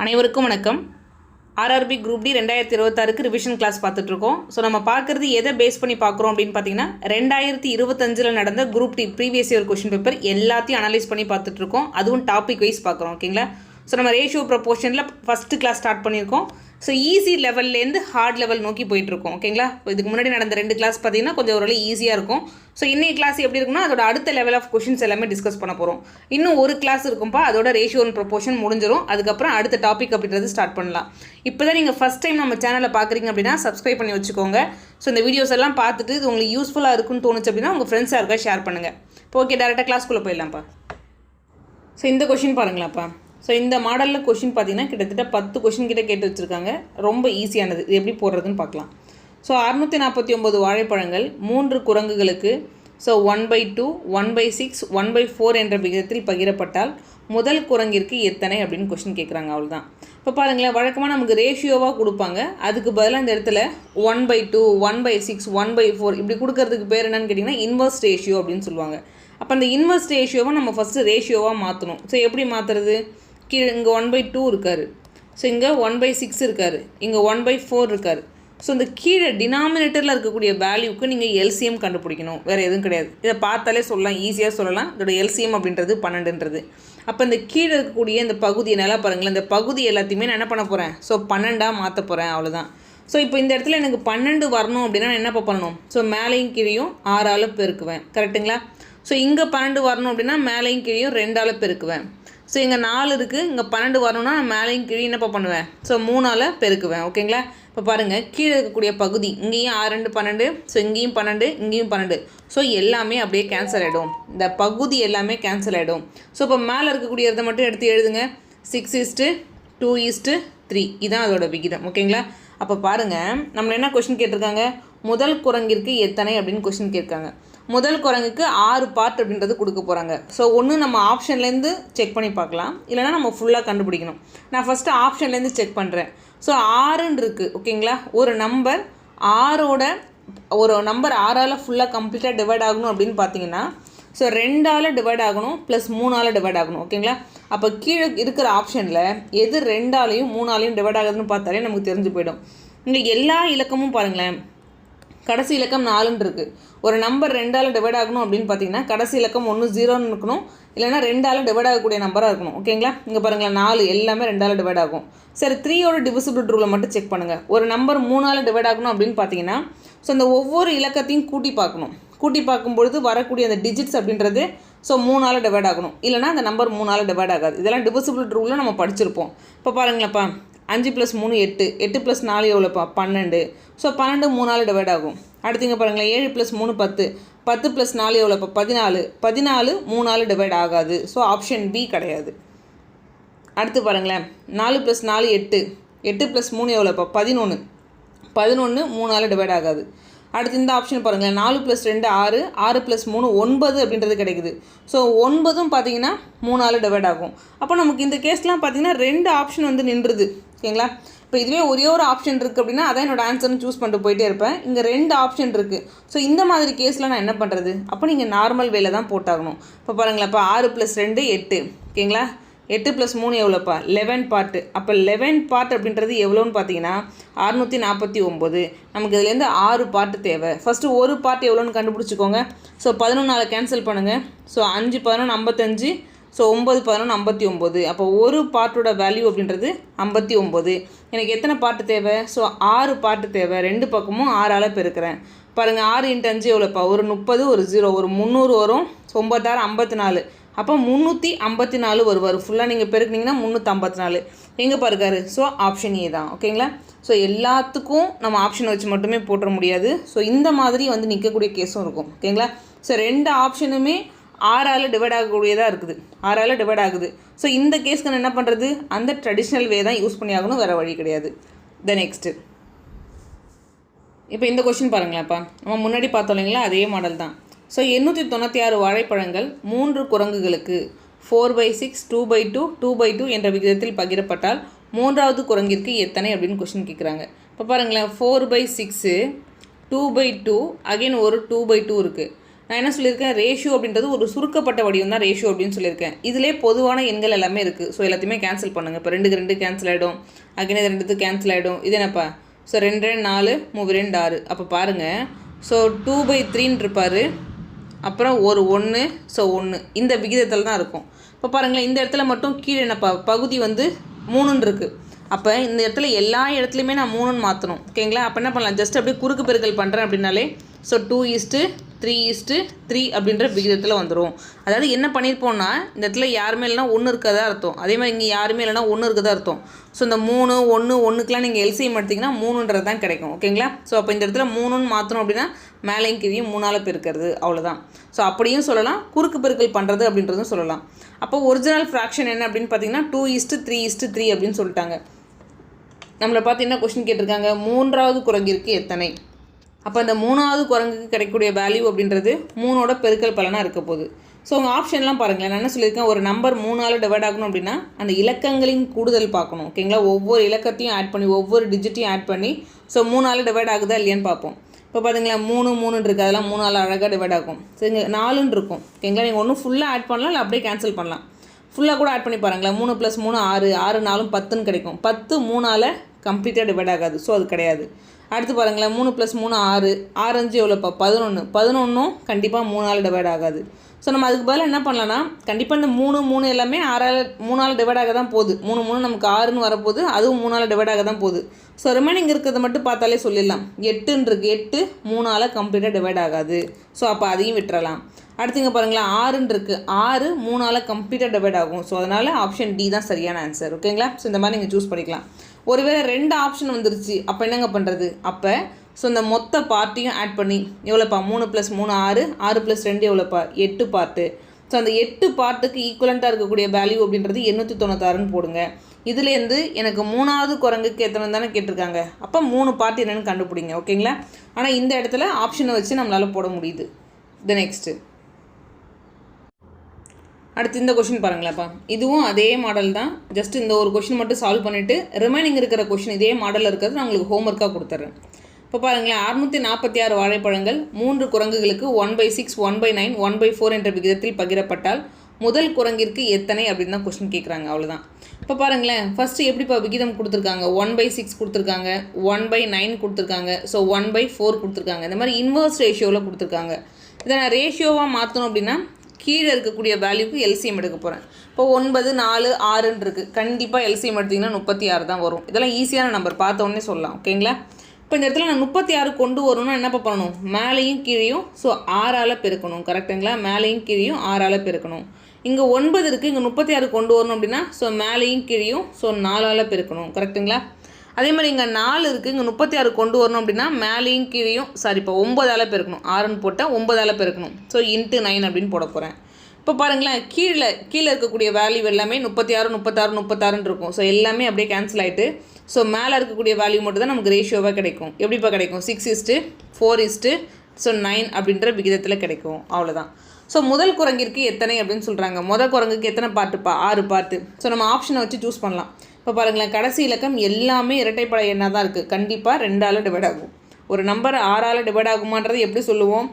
அனைவருக்கும் வணக்கம். RRB group D 2026க்கு ரிவிஷன் கிளாஸ் பார்த்துட்ருக்கோம். ஸோ நம்ம பார்க்குறது எதை பேஸ் பண்ணி பார்க்குறோம் அப்படின்னு பார்த்தீங்கன்னா 2025 நடந்த group D previous year question paper எல்லாத்தையும் அனலைஸ் பண்ணி பார்த்துட்ருக்கோம். அதுவும் டாபிக் வைஸ் பார்க்குறோம். ஓகேங்களா? ஸோ நம்ம ரேஷியோ ப்ரொபோர்ஷனில் ஃபஸ்ட்டு கிளாஸ் ஸ்டார்ட் பண்ணியிருக்கோம். ஸோ ஈஸி லெவல்லேருந்து ஹார்ட் லெவல் நோக்கி போயிட்டுருக்கோம். ஓகேங்களா? இதுக்கு முன்னாடி நடந்த 2 கிளாஸ் பார்த்தீங்கன்னா கொஞ்சம் ஓரளவு ஈஸியாக இருக்கும். ஸோ இன்னைய கிளாஸ் எப்படி இருக்குன்னா அதோட அடுத்த லெவல் ஆஃப் கொஷின்ஸ் எல்லாமே டிஸ்கஸ் பண்ண போகிறோம். இன்னும் ஒரு கிளாஸ் இருக்கும்பா, அதோட ரேஷியோ அண்ட் ப்ரொபோர்ஷன் முடிஞ்சிடும். அதுக்கப்புறம் அடுத்த டாபிக் அப்படின்றது ஸ்டார்ட் பண்ணலாம். இப்போ தான் நீங்கள் ஃபஸ்ட் டைம் நம்ம சேனலில் பார்க்குறீங்க அப்படின்னா சப்ஸ்கிரைப் பண்ணி வச்சுக்கோங்க. ஸோ இந்த வீடியோஸ் எல்லாம் பார்த்துட்டு இது உங்களுக்கு யூஸ்ஃபுல்லாக இருக்குன்னு தோணுச்சு அப்படின்னா உங்கள் ஃப்ரெண்ட்ஸாக இருக்கா ஷேர் பண்ணுங்கள். இப்போ ஓகே, டேரெக்டாக கிளாஸ்க்குள்ளே போயிடலாம்ப்பா. ஸோ இந்த கொஷின் பாருங்களாப்பா. ஸோ இந்த மாடலில் கொஷின் பார்த்தீங்கன்னா கிட்டத்தட்ட 10 கொஷின் கிட்ட கேட்டு வச்சுருக்காங்க. ரொம்ப ஈஸியானது. இது எப்படி போடுறதுன்னு பார்க்கலாம். ஸோ 649 வாழைப்பழங்கள் 3 குரங்குகளுக்கு 1/2, 1/6, 1/4 என்ற விகிதத்தில் பகிரப்பட்டால் முதல் குரங்கிற்கு எத்தனை அப்படின்னு கொஷின் கேட்குறாங்க. அவ்வளோதான். இப்போ பாருங்களேன், வழக்கமாக நமக்கு ரேஷியோவாக கொடுப்பாங்க. அதுக்கு பதிலாக இந்த இடத்துல 1/2, 1/6, 1/4 இப்படி கொடுக்கறதுக்கு பேர் என்னன்னு கேட்டிங்கன்னா இன்வர்ஸ் ரேஷியோ அப்படின்னு சொல்லுவாங்க. அப்போ அந்த இன்வர்ஸ் ரேஷியோவை நம்ம ஃபஸ்ட்டு ரேஷியோவாக மாற்றணும். ஸோ எப்படி மாற்றுறது? கீழே இங்கே 1/2 இருக்கார். ஸோ இங்கே 1/6 இருக்கார். இங்கே 1/4 இருக்கார். ஸோ இந்த கீழே டினாமினேட்டரில் இருக்கக்கூடிய வேல்யூக்கு நீங்கள் எல்சிஎம் கண்டுபிடிக்கணும். வேறு எதுவும் கிடையாது. இதை பார்த்தாலே சொல்லலாம், ஈஸியாக சொல்லலாம். இதோட எல்சிஎம் அப்படின்றது 12ன்றது. அப்போ இந்த கீழே இருக்கக்கூடிய இந்த பகுதியை நல்லா பாருங்களேன். இந்த பகுதி எல்லாத்தையுமே நான் என்ன பண்ண போகிறேன்? ஸோ 12ஆக மாற்ற போகிறேன். அவ்வளோதான். ஸோ இப்போ இந்த இடத்துல எனக்கு 12 வரணும் அப்படின்னா நான் என்ன பண்ணணும்? ஸோ மேலேயும் கீழேயும் 6ஆல் பெருக்குவேன். கரெக்டுங்களா? ஸோ இங்கே 12 வரணும் அப்படின்னா மேலேயும் கீழேயும் 2ஆல் பெருக்குவேன். ஸோ இங்கே 4 இருக்குது. இங்கே 12 வரணும்னா நான் மேலேயும் கீழே என்னப்பா பண்ணுவேன்? ஸோ 3ஆல் பெருக்குவேன். ஓகேங்களா? இப்போ பாருங்கள், கீழே இருக்கக்கூடிய பகுதி இங்கேயும் 6 2 12. ஸோ இங்கேயும் 12, இங்கேயும் 12. ஸோ எல்லாமே அப்படியே கேன்சல் ஆகிடும். இந்த பகுதி எல்லாமே கேன்சல் ஆகிடும். ஸோ இப்போ மேலே இருக்கக்கூடிய இதை மட்டும் எடுத்து எழுதுங்க. 6:2:3 இதுதான் அதோட விகிதம். ஓகேங்களா? அப்போ பாருங்கள், நம்மளை என்ன கொஷின் கேட்டிருக்காங்க? முதல் குரங்கிற்கு எத்தனை அப்படின்னு கொஷின் கேட்காங்க. முதல் குரங்குக்கு 6 பார்ட் அப்படின்றது கொடுக்க போகிறாங்க. ஸோ ஒன்று நம்ம ஆப்ஷன்லேருந்து செக் பண்ணி பார்க்கலாம், இல்லைனா நம்ம ஃபுல்லாக கண்டுபிடிக்கணும். நான் ஃபஸ்ட்டு ஆப்ஷன்லேருந்து செக் பண்ணுறேன். ஸோ 6ன்னு இருக்குது. ஓகேங்களா? ஒரு நம்பர் 6ஆல் ஃபுல்லாக கம்ப்ளீட்டாக டிவைட் ஆகணும் அப்படின்னு பார்த்தீங்கன்னா ஸோ 2ஆல் டிவைட் ஆகணும் ப்ளஸ் 3ஆல் டிவைட் ஆகணும். ஓகேங்களா? அப்போ கீழே இருக்கிற ஆப்ஷனில் எது 2ஆலையும் 3ஆலையும் டிவைட் ஆகுதுன்னு பார்த்தாலே நமக்கு தெரிஞ்சு போயிடும். இங்கே எல்லா இலக்கமும் பாருங்களேன், கடைசி இலக்கம் 4ன்னு இருக்குது. ஒரு நம்பர் 2ஆல் டிவைட் ஆகணும் அப்படின்னு பார்த்தீங்கன்னா கடைசி இலக்கம் 1 0ன்னு இருக்கணும், இல்லைனா 2ஆல் டிவைட் ஆகக்கூடிய நம்பராக இருக்கணும். ஓகேங்களா? இங்கே பாருங்களேன், 4 எல்லாமே 2ஆல் டிவைட் ஆகும். சரி, 3யோட டிவிசிபிள் ரூலை மட்டும் செக் பண்ணுங்கள். ஒரு நம்பர் 3ஆல் டிவைட் ஆகணும் அப்படின்னு பார்த்தீங்கன்னா ஸோ இந்த ஒவ்வொரு இலக்கத்தையும் கூட்டி பார்க்கணும். கூட்டி பார்க்கும்பொழுது வரக்கூடிய அந்த டிஜிட்ஸ் அப்படின்றது ஸோ 3ஆல் டிவைட் ஆகணும், இல்லைனா அந்த நம்பர் 3ஆல் டிவைட் ஆகாது. இதெல்லாம் டிவிசிபிள் ரூலில் நம்ம படிச்சிருப்போம். இப்போ பாருங்களேன்ப்பா, 5 + 3 8, 8 + 4 எவ்வளோப்பா? 12. ஸோ 12 3ஆல் டிவைட் ஆகும். அடுத்துங்க பாருங்களேன், 7 + 3 10, 10 + 4 எவ்வளோப்பா? 14. 14 3ஆல் டிவைட் ஆகாது. ஸோ ஆப்ஷன் பி கிடையாது. அடுத்து பாருங்களேன், 4 + 4 8, 8 + 3 எவ்வளோப்பா? 11. 11 3ஆல் டிவைட் ஆகாது. அடுத்து இந்த ஆப்ஷன் பாருங்களேன், 4 + 2 6, 6 + 3 9 அப்படின்றது கிடைக்குது. ஸோ 9ம் பார்த்தீங்கன்னா 3ஆல் டிவைட் ஆகும். அப்போ நமக்கு இந்த கேஸ்லாம் பார்த்தீங்கன்னா 2 ஆப்ஷன் வந்து நின்றுது. ஓகேங்களா? இப்போ இதுவே ஒரே ஒரு ஆப்ஷன் இருக்குது அப்படின்னா அதான் என்னோட ஆன்சர்னு சூஸ் பண்ணிட்டு போயிட்டே இருப்பேன். இங்கே 2 ஆப்ஷன் இருக்குது. ஸோ இந்த மாதிரி கேஸில் நான் என்ன பண்ணுறது? அப்போ நீங்கள் நார்மல் வேலை தான் போட்டாகணும். இப்போ பாருங்களேன், இப்போ 6 + 2 8. ஓகேங்களா? 8 + 3 எவ்வளோப்பா? 11 பார்ட்டு. அப்போ 11 பார்ட் அப்படின்றது எவ்வளோன்னு பார்த்தீங்கன்னா 649. நமக்கு இதுலேருந்து 6 பார்ட்டு தேவை. ஃபஸ்ட்டு ஒரு பார்ட் எவ்வளோன்னு கண்டுபிடிச்சிக்கோங்க. ஸோ 11ஆல் கேன்சல் பண்ணுங்கள். ஸோ 5 11 55. ஸோ 9 11 59. அப்போ ஒரு பார்ட்டோட வேல்யூ அப்படின்றது 59. எனக்கு எத்தனை பார்ட்டு தேவை? ஸோ 6 பார்ட்டு தேவை. 2 பக்கமும் 6ஆல் பெருக்கிறேன். பாருங்கள், 6 × 5 எவ்வளோப்பா? ஒரு 30, ஒரு 0, ஒரு 300 வரும். 9 6 54. அப்போ 354 வருவார். ஃபுல்லாக நீங்கள் பெருக்குனிங்கன்னா 354 எங்கே பாருக்காரு? ஸோ ஆப்ஷன் ஏ தான். ஓகேங்களா? ஸோ எல்லாத்துக்கும் நம்ம ஆப்ஷன் வச்சு மட்டுமே போட்டுற முடியாது. ஸோ இந்த மாதிரி வந்து நிற்கக்கூடிய கேஸும் இருக்கும். ஓகேங்களா? ஸோ 2 ஆப்ஷனுமே 6ஆல் டிவைட் ஆகக்கூடியதாக இருக்குது. 6ஆல் டிவைட் ஆகுது. ஸோ இந்த கேஸ்க்கு நான் என்ன பண்ணுறது? அந்த ட்ரெடிஷ்னல் வே தான் யூஸ் பண்ணி ஆகணும், வேறு வழி கிடையாது. நெக்ஸ்ட்டு இப்போ இந்த கொஷின் பாருங்களேன்ப்பா, நம்ம முன்னாடி பார்த்தோம் இல்லைங்களா, அதே மாடல் தான். ஸோ 896 வாழைப்பழங்கள் 3 குரங்குகளுக்கு 4/6, 2/2, 2/2 என்ற விகிதத்தில் பகிரப்பட்டால் மூன்றாவது குரங்கிற்கு எத்தனை அப்படின்னு கொஷின் கேட்குறாங்க. இப்போ பாருங்களேன், 4/6, 2/2, அகைன் ஒரு 2/2 இருக்குது. நான் என்ன சொல்லியிருக்கேன், ரேஷியோ அப்படின்றது ஒரு சுருக்கப்பட்ட வடிவம் தான் ரேஷியோ அப்படின்னு சொல்லியிருக்கேன். இதிலே பொதுவான எண்கள் எல்லாமே இருக்குது. ஸோ எல்லாத்தையுமே கேன்சல் பண்ணுங்கள். இப்போ 2க்கு 2 கேன்சல் ஆகிடும், அகைன் 2க்கு கேன்சல் ஆகிடும். இது என்னப்பா, ஸோ 2 2 4 3 2 6. அப்போ பாருங்கள், ஸோ 2/3 இருப்பார், அப்புறம் ஒரு 1, ஸோ 1 இந்த விகிதத்தில் தான் இருக்கும். இப்போ பாருங்களேன், இந்த இடத்துல மட்டும் கீழே என்னப்பா பகுதி வந்து 3 இருக்குது. அப்போ இந்த இடத்துல எல்லா இடத்துலையுமே நான் 3ன்னு மாற்றணும். ஓகேங்களா? அப்போ என்ன பண்ணலாம், ஜஸ்ட் அப்படியே குறுக்கு பெருக்கல் பண்ணுறேன் அப்படின்னாலே ஸோ 2:3:3 அப்படின்ற விகிதத்தில் வந்துடும். அதாவது என்ன பண்ணியிருப்போம்னா, இந்த இடத்துல யாருமே இல்லைனா 1 இருக்கதா அர்த்தம். அதே மாதிரி இங்கே யாருமே இல்லைனா 1 இருக்கதா அர்த்தம். ஸோ இந்த 3 1 1க்குலாம் நீங்கள் எல்சிஎம் எடுத்திங்கன்னா 3ன்றது தான் கிடைக்கும். ஓகேங்களா? ஸோ அப்போ இந்த இடத்துல 3ன்னு மாற்றணும் அப்படின்னா மேலேயும் கீழேயும் 3ஆல் பெருக்கிறது, அவ்வளோதான். ஸோ அப்படியும் சொல்லலாம், குறுக்கு பெருக்கல் பண்ணுறது அப்படின்றதும் சொல்லலாம். அப்போ ஒரிஜினல் ஃப்ராக்ஷன் என்ன அப்படின்னு பார்த்தீங்கன்னா 2:3:3 அப்படின்னு சொல்லிட்டாங்க. நம்மளை பார்த்து என்ன கொஸ்டின் கேட்டிருக்காங்க, 3வது குரங்கிற்கு எத்தனை. அப்போ அந்த 3வது குரங்குக்கு கிடைக்கக்கூடிய வேல்யூ அப்படின்றது 3ஓட பெருக்கல் பலனாக இருக்க போகுது. ஸோ உங்கள் ஆப்ஷன்லாம் பாருங்களேன். நான் என்ன சொல்லியிருக்கேன், ஒரு நம்பர் 3ஆல் டிவைட் ஆகணும் அப்படின்னா அந்த இலக்கங்களின் கூடுதல் பார்க்கணும். ஓகேங்களா? ஒவ்வொரு இலக்கத்தையும் ஆட் பண்ணி, ஒவ்வொரு டிஜிட்டையும் ஆட் பண்ணி ஸோ 3ஆல் டிவைட் ஆகுதா இல்லையான்னு பார்ப்போம். இப்போ பார்த்தீங்களா 3 3 இருக்குது, அதெல்லாம் 3ஆல் அழகாக டிவைட் ஆகும். சரிங்க, 4ன்னு இருக்கும். ஓகேங்களா? நீங்கள் ஒன்றும் ஃபுல்லாக ஆட் பண்ணலாம், இல்லை அப்படியே கேன்சல் பண்ணலாம். ஃபுல்லாக கூட ஆட் பண்ணி பாருங்களேன். 3 + 3 6, 6 4 10ன்னு கிடைக்கும். 10 3ஆல் கம்ப்ளீட்டாக டிவைட் ஆகாது, ஸோ அது கிடையாது. அடுத்து பாருங்களேன், 3 + 3 6, 6 5 எவ்வளோப்பா 11, 11ம் கண்டிப்பாக 3ஆல் டிவைட் ஆகாது. ஸோ நம்ம அதுக்கு பதிலாக என்ன பண்ணலாம்னா, கண்டிப்பாக இந்த 3 3 எல்லாமே 3ஆல் டிவைட் ஆக தான் போகுது. 3 3 நமக்கு 6ன்னு வரப்போகுது, அதுவும் 3ஆல் டிவைட் ஆக தான் போகுது. ஸோ ரிமைனிங் இருக்கிறத மட்டும் பார்த்தாலே சொல்லிடலாம். 8ன்னு இருக்குது, 8 3ஆல் கம்ப்ளீட்டாக டிவைட் ஆகாது. ஸோ அப்போ அதையும் விட்டுறலாம். அடுத்து இங்கே பாருங்களேன், 6ன்னு இருக்குது, 6 3ஆல் கம்ப்ளீட்டாக டிவைட் ஆகும். ஸோ அதனால் ஆப்ஷன் டி தான் சரியான ஆன்சர். ஓகேங்களா? ஸோ இந்த மாதிரி நீங்கள் சூஸ் பண்ணிக்கலாம். ஒருவேளை 2 ஆப்ஷன் வந்துருச்சு, அப்போ என்னங்க பண்ணுறது, அப்போ ஸோ இந்த மொத்த பார்ட்டையும் ஆட் பண்ணி எவ்வளோப்பா 3 + 3 6, 6 + 2 எவ்வளோப்பா 8 பார்ட்டு. ஸோ அந்த 8 பார்ட்டுக்கு ஈக்குவலண்ட்டாக இருக்கக்கூடிய வேல்யூ அப்படின்றது 896ன்னு போடுங்க. இதுலேருந்து எனக்கு 3வது குரங்குக்கு எத்தனை தானே கேட்டிருக்காங்க, அப்போ 3 பார்ட் என்னென்னு கண்டுபிடிங்க. ஓகேங்களா? ஆனால் இந்த இடத்துல ஆப்ஷனை வச்சு நம்மளால் போட முடியுது. நெக்ஸ்ட்டு அடுத்து இந்த கொஷின் பாருங்களேன்ப்பா, இதுவும் அதே மாடல் தான். ஜஸ்ட் இந்த ஒரு கொஷின் மட்டும் சால்வ் பண்ணிவிட்டு ரிமைனிங் இருக்கிற கொஷின் இதே மாடலில் இருக்கிறது நான் உங்களுக்கு ஹோம்ஒர்க்காக கொடுத்துட்றேன். இப்போ பாருங்களேன், 646 வாழைப்பழங்கள் 3 குரங்குகளுக்கு 1/6, 1/9, 1/4 என்ற விகிதத்தில் பகிரப்பட்டால் முதல் குரங்கிற்கு எத்தனை அப்படின்னு தான் கொஸ்டின் கேட்குறாங்க. அவ்வளோதான். இப்போ பாருங்களேன், ஃபஸ்ட்டு எப்படிப்பா விகிதம் கொடுத்துருக்காங்க, 1/6 கொடுத்துருக்காங்க, 1/9 கொடுத்துருக்காங்க, ஸோ 1/4 கொடுத்துருக்காங்க. இந்த மாதிரி இன்வர்ஸ் ரேஷியோவில் கொடுத்துருக்காங்க. இதை நான் ரேஷியோவாக மாற்றணும் அப்படின்னா கீழே இருக்கக்கூடிய வேல்யூக்கு எல்சிஎம் எடுக்க போகிறேன். இப்போ 9 4 6ன்னு இருக்குது, கண்டிப்பாக எல்சிஎம் எடுத்திங்கன்னா 36 தான் வரும். இதெல்லாம் ஈஸியான நம்பர், பார்த்த உடனே சொல்லலாம். ஓகேங்களா? இப்போ இந்த இடத்துல நான் 36 கொண்டு வரணும்னா என்னப்பா பண்ணணும், மேலேயும் கீழேயும் ஸோ 6ஆல் பெருக்கணும். கரெக்டுங்களா? மேலேயும் கீழேயும் 6ஆல் பெருக்கணும். இங்கே 9 இருக்குது, இங்கே 36 கொண்டு வரணும் அப்படின்னா ஸோ மேலேயும் கீழேயும் ஸோ 4ஆல் பெருக்கணும். கரெக்டுங்களா? அதே மாதிரி இங்கே 4 இருக்குது, இங்கே 36 கொண்டு வரணும் அப்படின்னா மேலேயும் கீழேயும் இப்போ 9ஆல் பெருக்கணும். 6ன்னு போட்டால் 9ஆல் பெருக்கணும். ஸோ × 9 அப்படின்னு போட போகிறேன். இப்போ பாருங்களேன், கீழே இருக்கக்கூடிய வேல்யூ எல்லாமே 36 36 36ன்னு இருக்கும். ஸோ எல்லாமே அப்படியே கேன்சல் ஆகிட்டு ஸோ மேலே இருக்கக்கூடிய வேல்யூ மட்டும் தான் நமக்கு ரேஷியோவாக கிடைக்கும். எப்படிப்பா கிடைக்கும், 6:4 ஸோ 9 அப்படின்ற விகிதத்தில் கிடைக்கும். அவ்வளோதான். ஸோ முதல் குரங்கிற்கு எத்தனை அப்படின்னு சொல்கிறாங்க. முதல் குரங்குக்கு எத்தனை பார்ட்டுப்பா, 6 பார்ட்டு. ஸோ நம்ம ஆப்ஷனை வச்சு சூஸ் பண்ணலாம். இப்போ பாருங்களேன், கடைசி இலக்கம் எல்லாமே இரட்டைப்படை எண்ணாக தான் இருக்குது, கண்டிப்பாக 2ஆல் டிவைட் ஆகும். ஒரு நம்பர் 6ஆல் டிவைட் ஆகுமான்றது எப்படி சொல்லுவோம்,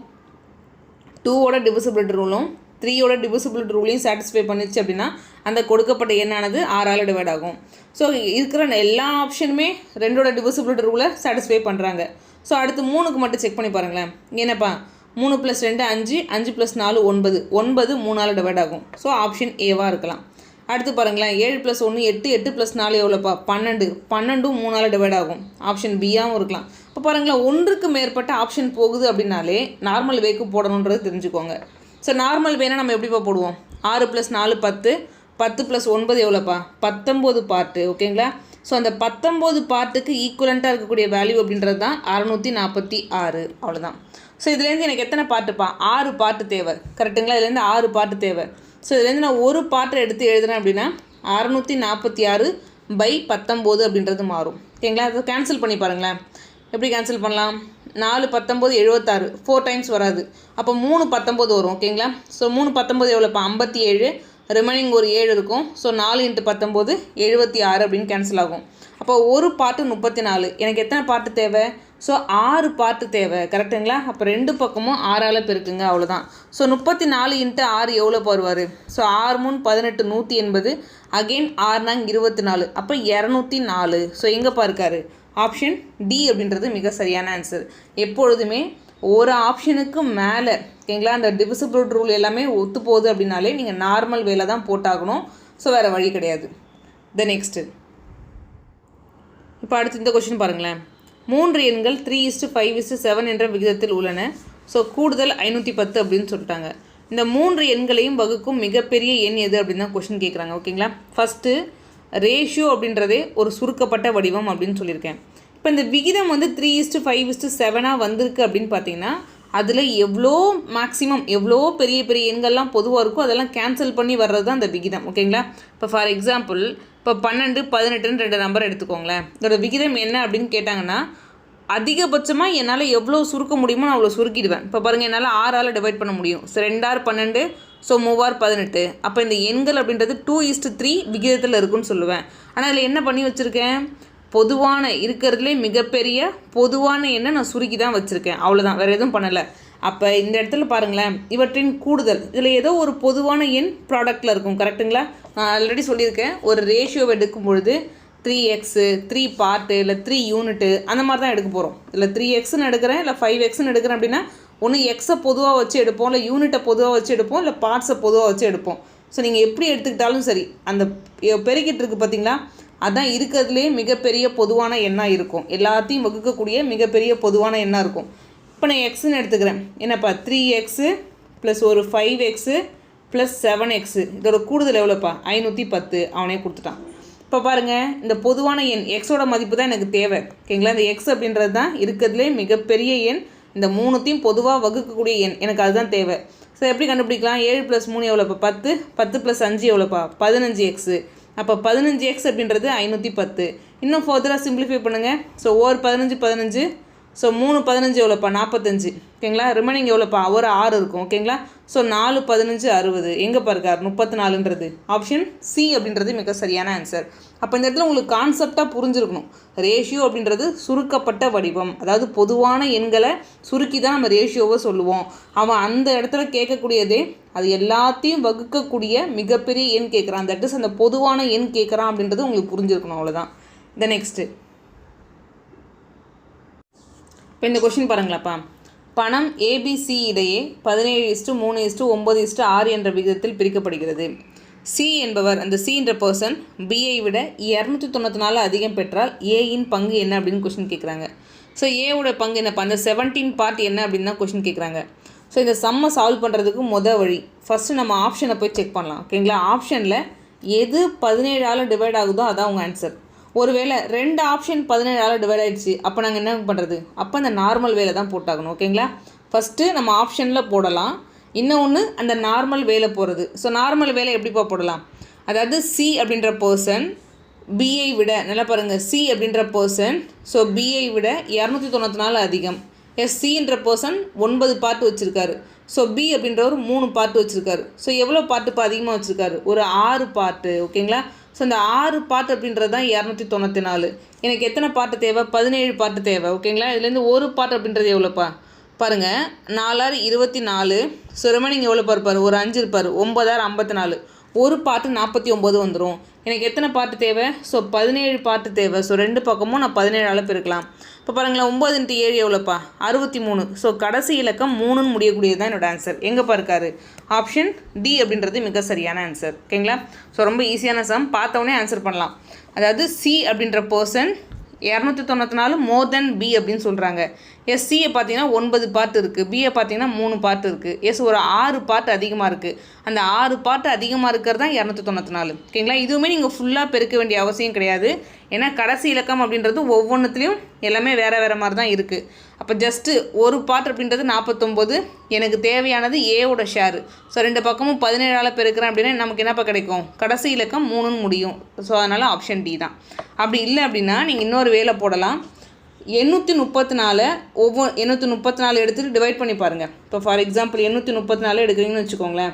2ஓட டிவிசிபிலிட்டி ரூலும் 3ஓட டிவிசிபிலிட்டி ரூலையும் சாட்டிஸ்ஃபை பண்ணிச்சு அப்படின்னா அந்த கொடுக்கப்பட்ட எண்ணானது 6ஆல் டிவைட் ஆகும். ஸோ இருக்கிற எல்லா ஆப்ஷனுமே 2ஓட டிவிசிபிலிட்டி ரூலை சாட்டிஸ்ஃபை பண்ணுறாங்க. ஸோ அடுத்து 3க்கு மட்டும் செக் பண்ணி பாருங்களேன். என்னப்பா 3 + 2 5, 5 + 4 9, 9 3ஆல் டிவைட் ஆகும். ஸோ ஆப்ஷன் ஏவாக இருக்கலாம். அடுத்து பாருங்களேன், 7 + 1 8, 8 + 4 எவ்வளோப்பா 12, 12ம் 3ஆல் டிவைட் ஆகும். ஆப்ஷன் பியாகவும் இருக்கலாம். இப்போ பாருங்களேன், ஒன்றுக்கு மேற்பட்ட ஆப்ஷன் போகுது அப்படின்னாலே நார்மல் வேக்கு போடணுன்றது தெரிஞ்சுக்கோங்க. ஸோ நார்மல் வேனா நம்ம எப்படிப்பா போடுவோம், 6 + 4 10, 10 + 9 எவ்வளோப்பா 19 பார்ட்டு. ஓகேங்களா? ஸோ அந்த 19 பார்ட்டுக்கு ஈக்குவலண்ட்டாக இருக்கக்கூடிய வேல்யூ அப்படின்றது தான் 646. அவ்வளோதான். ஸோ இதுலேருந்து எனக்கு எத்தனை பார்ட்டுப்பா, 6 பார்ட்டு தேவை. கரெக்டுங்களா? இதுலேருந்து 6 பார்ட்டு தேவை. ஸோ இதுலேருந்து நான் ஒரு பார்ட்டை எடுத்து எழுதுனேன் அப்படின்னா 646/19 அப்படின்றது மாறும். ஓகேங்களா? அதை கேன்சல் பண்ணி பாருங்களேன். எப்படி கேன்சல் பண்ணலாம், 4 19 76, 4 டைம்ஸ் வராது. அப்போ 3 19 வரும். ஓகேங்களா? ஸோ 3 19 எவ்வளோப்பா 57, ரிமைனிங் ஒரு 7 இருக்கும். ஸோ 4 × 19 76 அப்படின்னு கேன்சல் ஆகும். அப்போ ஒரு பார்ட்டு 34. எனக்கு எத்தனை பார்ட்டு தேவை, ஸோ 6 பார்ட்டு தேவை கரெக்டுங்களா. அப்போ ரெண்டு பக்கமும் 6ஆல் பெருக்குங்க அவ்வளோதான். ஸோ 34 × 6 எவ்வளோ வருவார். ஸோ 6 3 18 180 அகெயின் 6 நாங்க 24 அப்போ 204. ஸோ எங்கேப்பா இருக்காரு ஆப்ஷன் டி அப்படின்றது மிக சரியான ஆன்சர். எப்பொழுதுமே ஒரு ஆப்ஷனுக்கு மேலே ஓகேங்களா அந்த டிவிசிபிள் ரூல் எல்லாமே ஒத்து போகுது அப்படின்னாலே நீங்கள் நார்மல் வேலை தான் போட்டாகணும். ஸோ வேறு வழி கிடையாது. நெக்ஸ்ட்டு இப்போ அடுத்து இந்த கொஸ்டின் பாருங்களேன். 3 எண்கள் 3:5:7 என்ற விகிதத்தில் உள்ளன. ஸோ கூடுதல் 510 அப்படின்னு சொல்லிட்டாங்க. இந்த 3 எண்களையும் வகுக்கும் மிகப்பெரிய எண் எது அப்படின்னு தான் கொஸ்டின் கேட்குறாங்க. ஓகேங்களா. ஃபஸ்ட்டு ரேஷியோ அப்படின்றதே ஒரு சுருக்கப்பட்ட வடிவம் அப்படின்னு சொல்லியிருக்கேன். இப்போ இந்த விகிதம் வந்து 3:5:7 வந்திருக்கு அப்படின்னு பார்த்தீங்கன்னா அதில் எவ்வளோ மேக்ஸிமம் எவ்வளோ பெரிய பெரிய எண்கள்லாம் பொதுவாக இருக்கும் அதெல்லாம் கேன்சல் பண்ணி வர்றது தான் அந்த விகிதம். ஓகேங்களா. இப்போ ஃபார் எக்ஸாம்பிள் இப்போ 12 18 2 நம்பர் எடுத்துக்கோங்களேன். இதோட விகிதம் என்ன அப்படின்னு கேட்டாங்கன்னா அதிகபட்சமாக என்னால் எவ்வளோ சுருக்க முடியுமோ நான் அவ்வளோ சுருக்கிடுவேன். இப்போ பாருங்கள் என்னால் 6ஆல் டிவைட் பண்ண முடியும். So 2 12 so 3 18. அப்போ இந்த எண்கள் அப்படின்றது 2:3 விகிதத்தில் இருக்குன்னு சொல்லுவேன். ஆனால் அதில் என்ன பண்ணி வச்சுருக்கேன் பொதுவான இருக்கிறதுலே மிகப்பெரிய பொதுவான எண்ணை நான் சுருக்கி தான் வச்சுருக்கேன். அவ்வளோதான், வேறு எதுவும் பண்ணலை. அப்போ இந்த இடத்துல பாருங்களேன் இவற்றின் கூடுதல் இதில் ஏதோ ஒரு பொதுவான எண் ப்ராடக்டில் இருக்கும் கரெக்டுங்களா. நான் ஆல்ரெடி சொல்லியிருக்கேன் ஒரு ரேஷியோவை எடுக்கும் பொழுது 3x 3 பார்ட்டு இல்லை 3 யூனிட்டு அந்த மாதிரி தான் எடுக்க போகிறோம். இல்லை 3xன்னு எடுக்கிறேன் இல்லை 5xன்னு எடுக்கிறேன் அப்படின்னா ஒன்று எக்ஸை பொதுவாக வச்சு எடுப்போம் இல்லை யூனிட்டை பொதுவாக வச்சு எடுப்போம் இல்லை பார்ட்ஸை பொதுவாக வச்சு எடுப்போம். ஸோ நீங்கள் எப்படி எடுத்துக்கிட்டாலும் சரி அந்த பெருக்கிட்டு இருக்குது பார்த்தீங்களா அதுதான் இருக்கிறதுலே மிகப்பெரிய பொதுவான எண்ணாக இருக்கும். எல்லாத்தையும் வகுக்கக்கூடிய மிகப்பெரிய பொதுவான எண்ணாக இருக்கும். இப்போ நான் எக்ஸ்ன்னு எடுத்துக்கிறேன். என்னப்பா 3x ப்ளஸ் ஒரு 5x ப்ளஸ் 7x இதோட கூடுதல் எவ்வளோப்பா 510 அவனே கொடுத்துட்டான். இப்போ பாருங்கள் இந்த பொதுவான எண் எக்ஸோட மதிப்பு தான் எனக்கு தேவை. ஓகேங்களா. இந்த எக்ஸ் அப்படின்றது தான் இருக்கிறதுலே மிகப்பெரிய எண். இந்த மூணுத்தையும் பொதுவாக வகுக்கக்கூடிய எண் எனக்கு அதுதான் தேவை. ஸோ எப்படி கண்டுபிடிக்கலாம் 7 + 3 எவ்வளோப்பா 10 10 + 5 எவ்வளோப்பா 15x. அப்போ 15x அப்படின்றது 510. இன்னும் ஃபர்தராக சிம்பிளிஃபை பண்ணுங்கள். ஸோ ஒரு 15 15 ஸோ 3 15 எவ்வளோப்பா 45. ஓகேங்களா. ரிமைனிங் எவ்வளோப்பா ஒரு 6 இருக்கும். ஓகேங்களா. ஸோ 4 15 60 எங்கேப்பா இருக்கார் 34ன்றது ஆப்ஷன் சி அப்படின்றது மிக சரியான ஆன்சர். அப்போ இந்த இடத்துல உங்களுக்கு கான்செப்டாக புரிஞ்சிருக்கணும். ரேஷியோ அப்படின்றது சுருக்கப்பட்ட வடிவம், அதாவது பொதுவான எண்களை சுருக்கி தான் நம்ம ரேஷியோவை சொல்லுவோம். அவன் அந்த இடத்துல கேட்கக்கூடியதே அது எல்லாத்தையும் வகுக்கக்கூடிய மிகப்பெரிய எண் கேட்குறான். தட் இஸ் அந்த பொதுவான எண் கேட்குறான் அப்படின்றது உங்களுக்கு புரிஞ்சிருக்கணும். அவ்வளோதான். நெக்ஸ்ட்டு இப்போ இந்த கொஷின் பாருங்களாப்பா. பணம் ஏபிசி இடையே 17:3:9:6 என்ற விகிதத்தில் பிரிக்கப்படுகிறது. சி என்பவர் அந்த சி என்ற பர்சன் பிஐ விட 294 அதிகம் பெற்றால் ஏயின் பங்கு என்ன அப்படின்னு கொஷின் கேட்குறாங்க. ஸோ ஏவோட பங்கு என்னப்பா அந்த 17 பார்ட் என்ன அப்படின்னு தான் கொஷின் கேட்குறாங்க. ஸோ இந்த சம்மை சால்வ் பண்ணுறதுக்கு வழி ஃபஸ்ட்டு நம்ம ஆப்ஷனை போய் செக் பண்ணலாம். ஓகேங்களா. ஆப்ஷனில் எது 17ஆல் டிவைட் ஆகுதோ அதான் உங்கள் ஆன்சர். ஒருவேளை 2 ஆப்ஷன் 17ஆல் டிவைட் ஆகிடுச்சு அப்போ நாங்கள் என்ன பண்ணுறது அப்போ அந்த நார்மல் வேலை தான் போட்டாகணும். ஓகேங்களா. ஃபஸ்ட்டு நம்ம ஆப்ஷனில் போடலாம். இன்னொன்று அந்த நார்மல் வேலை போகிறது. ஸோ நார்மல் வேலை எப்படிப்பா போடலாம் அதாவது சி அப்படின்ற பர்சன் பிஐ விட நல்லா பாருங்கள் சி அப்படின்ற பர்சன் ஸோ பிஐ விட 294 அதிகம். சின்ற பர்சன் 9 பார்ட் வச்சுருக்காரு. ஸோ பி அப்படின்றவர் 3 பார்ட் வச்சுருக்காரு. ஸோ எவ்வளோ பார்ட்டுப்பா அதிகமாக வச்சுருக்காரு ஒரு 6 பார்ட்டு. ஓகேங்களா. ஸோ இந்த 6 பார்ட் அப்படின்றது தான் 294. எனக்கு எத்தனை பார்ட்டு தேவை 17 பார்ட்டு தேவை. ஓகேங்களா. இதுலேருந்து ஒரு பார்ட் அப்படின்றது எவ்வளோப்பா பாருங்கள் 4 24. ஸோ ரிமைனிங் எவ்வளோ இருப்பார் ஒரு 5 இருப்பார் 9 54. ஒரு பார்ட்டு 49 வந்துடும். எனக்கு எத்தனை பார்ட்டு தேவை ஸோ 17 பார்ட்டு தேவை. ஸோ ரெண்டு பக்கமும் நான் 17ஆல் பெருக்கலாம். இப்போ பாருங்களேன் 9 × 7 எவ்வளோப்பா 63. ஸோ கடைசி இலக்கம் 3ன்னு முடியக்கூடியது தான் என்னோட ஆன்சர். எங்கேப்பா இருக்காரு ஆப்ஷன் டி அப்படின்றது மிக சரியான ஆன்சர். ஓகேங்களா. ஸோ ரொம்ப ஈஸியான சம் பார்த்தோன்னே ஆன்சர் பண்ணலாம். அதாவது சி அப்படின்ற பர்சன் 294 மோர் தென் பி அப்படின்னு சொல்கிறாங்க. சியை பார்த்தீங்கன்னா 9 பார்ட் இருக்குது. பியை பார்த்தீங்கன்னா 3 பார்ட் இருக்குது. ஒரு 6 பார்ட் அதிகமாக இருக்குது. அந்த 6 பார்ட் அதிகமாக இருக்கிறது தான் 294. ஓகேங்களா. இதுவுமே நீங்கள் ஃபுல்லாக பெருக்க வேண்டிய அவசியம் கிடையாது. ஏன்னா கடைசி இலக்கம் அப்படின்றது ஒவ்வொன்றுத்துலேயும் எல்லாமே வேறு வேறு மாதிரி தான் இருக்குது. அப்போ ஜஸ்ட்டு ஒரு பார்ட் அப்படின்றது 49. எனக்கு தேவையானது ஏவோட ஷேரு. ஸோ ரெண்டு பக்கமும் 17ஆல் பெருக்கிறேன் அப்படின்னா நமக்கு என்னப்பா கிடைக்கும் கடைசி இலக்கம் 3ன்னு முடியும். ஸோ அதனால் ஆப்ஷன் டி தான். அப்படி இல்லை அப்படின்னா நீங்கள் இன்னொரு வேலை போடலாம். 834 834 எடுத்துகிட்டு டிவைட் பண்ணி பாருங்கள். இப்போ ஃபார் எக்ஸாம்பிள் 834 எடுக்கிறீங்கன்னு வச்சுக்கோங்களேன்.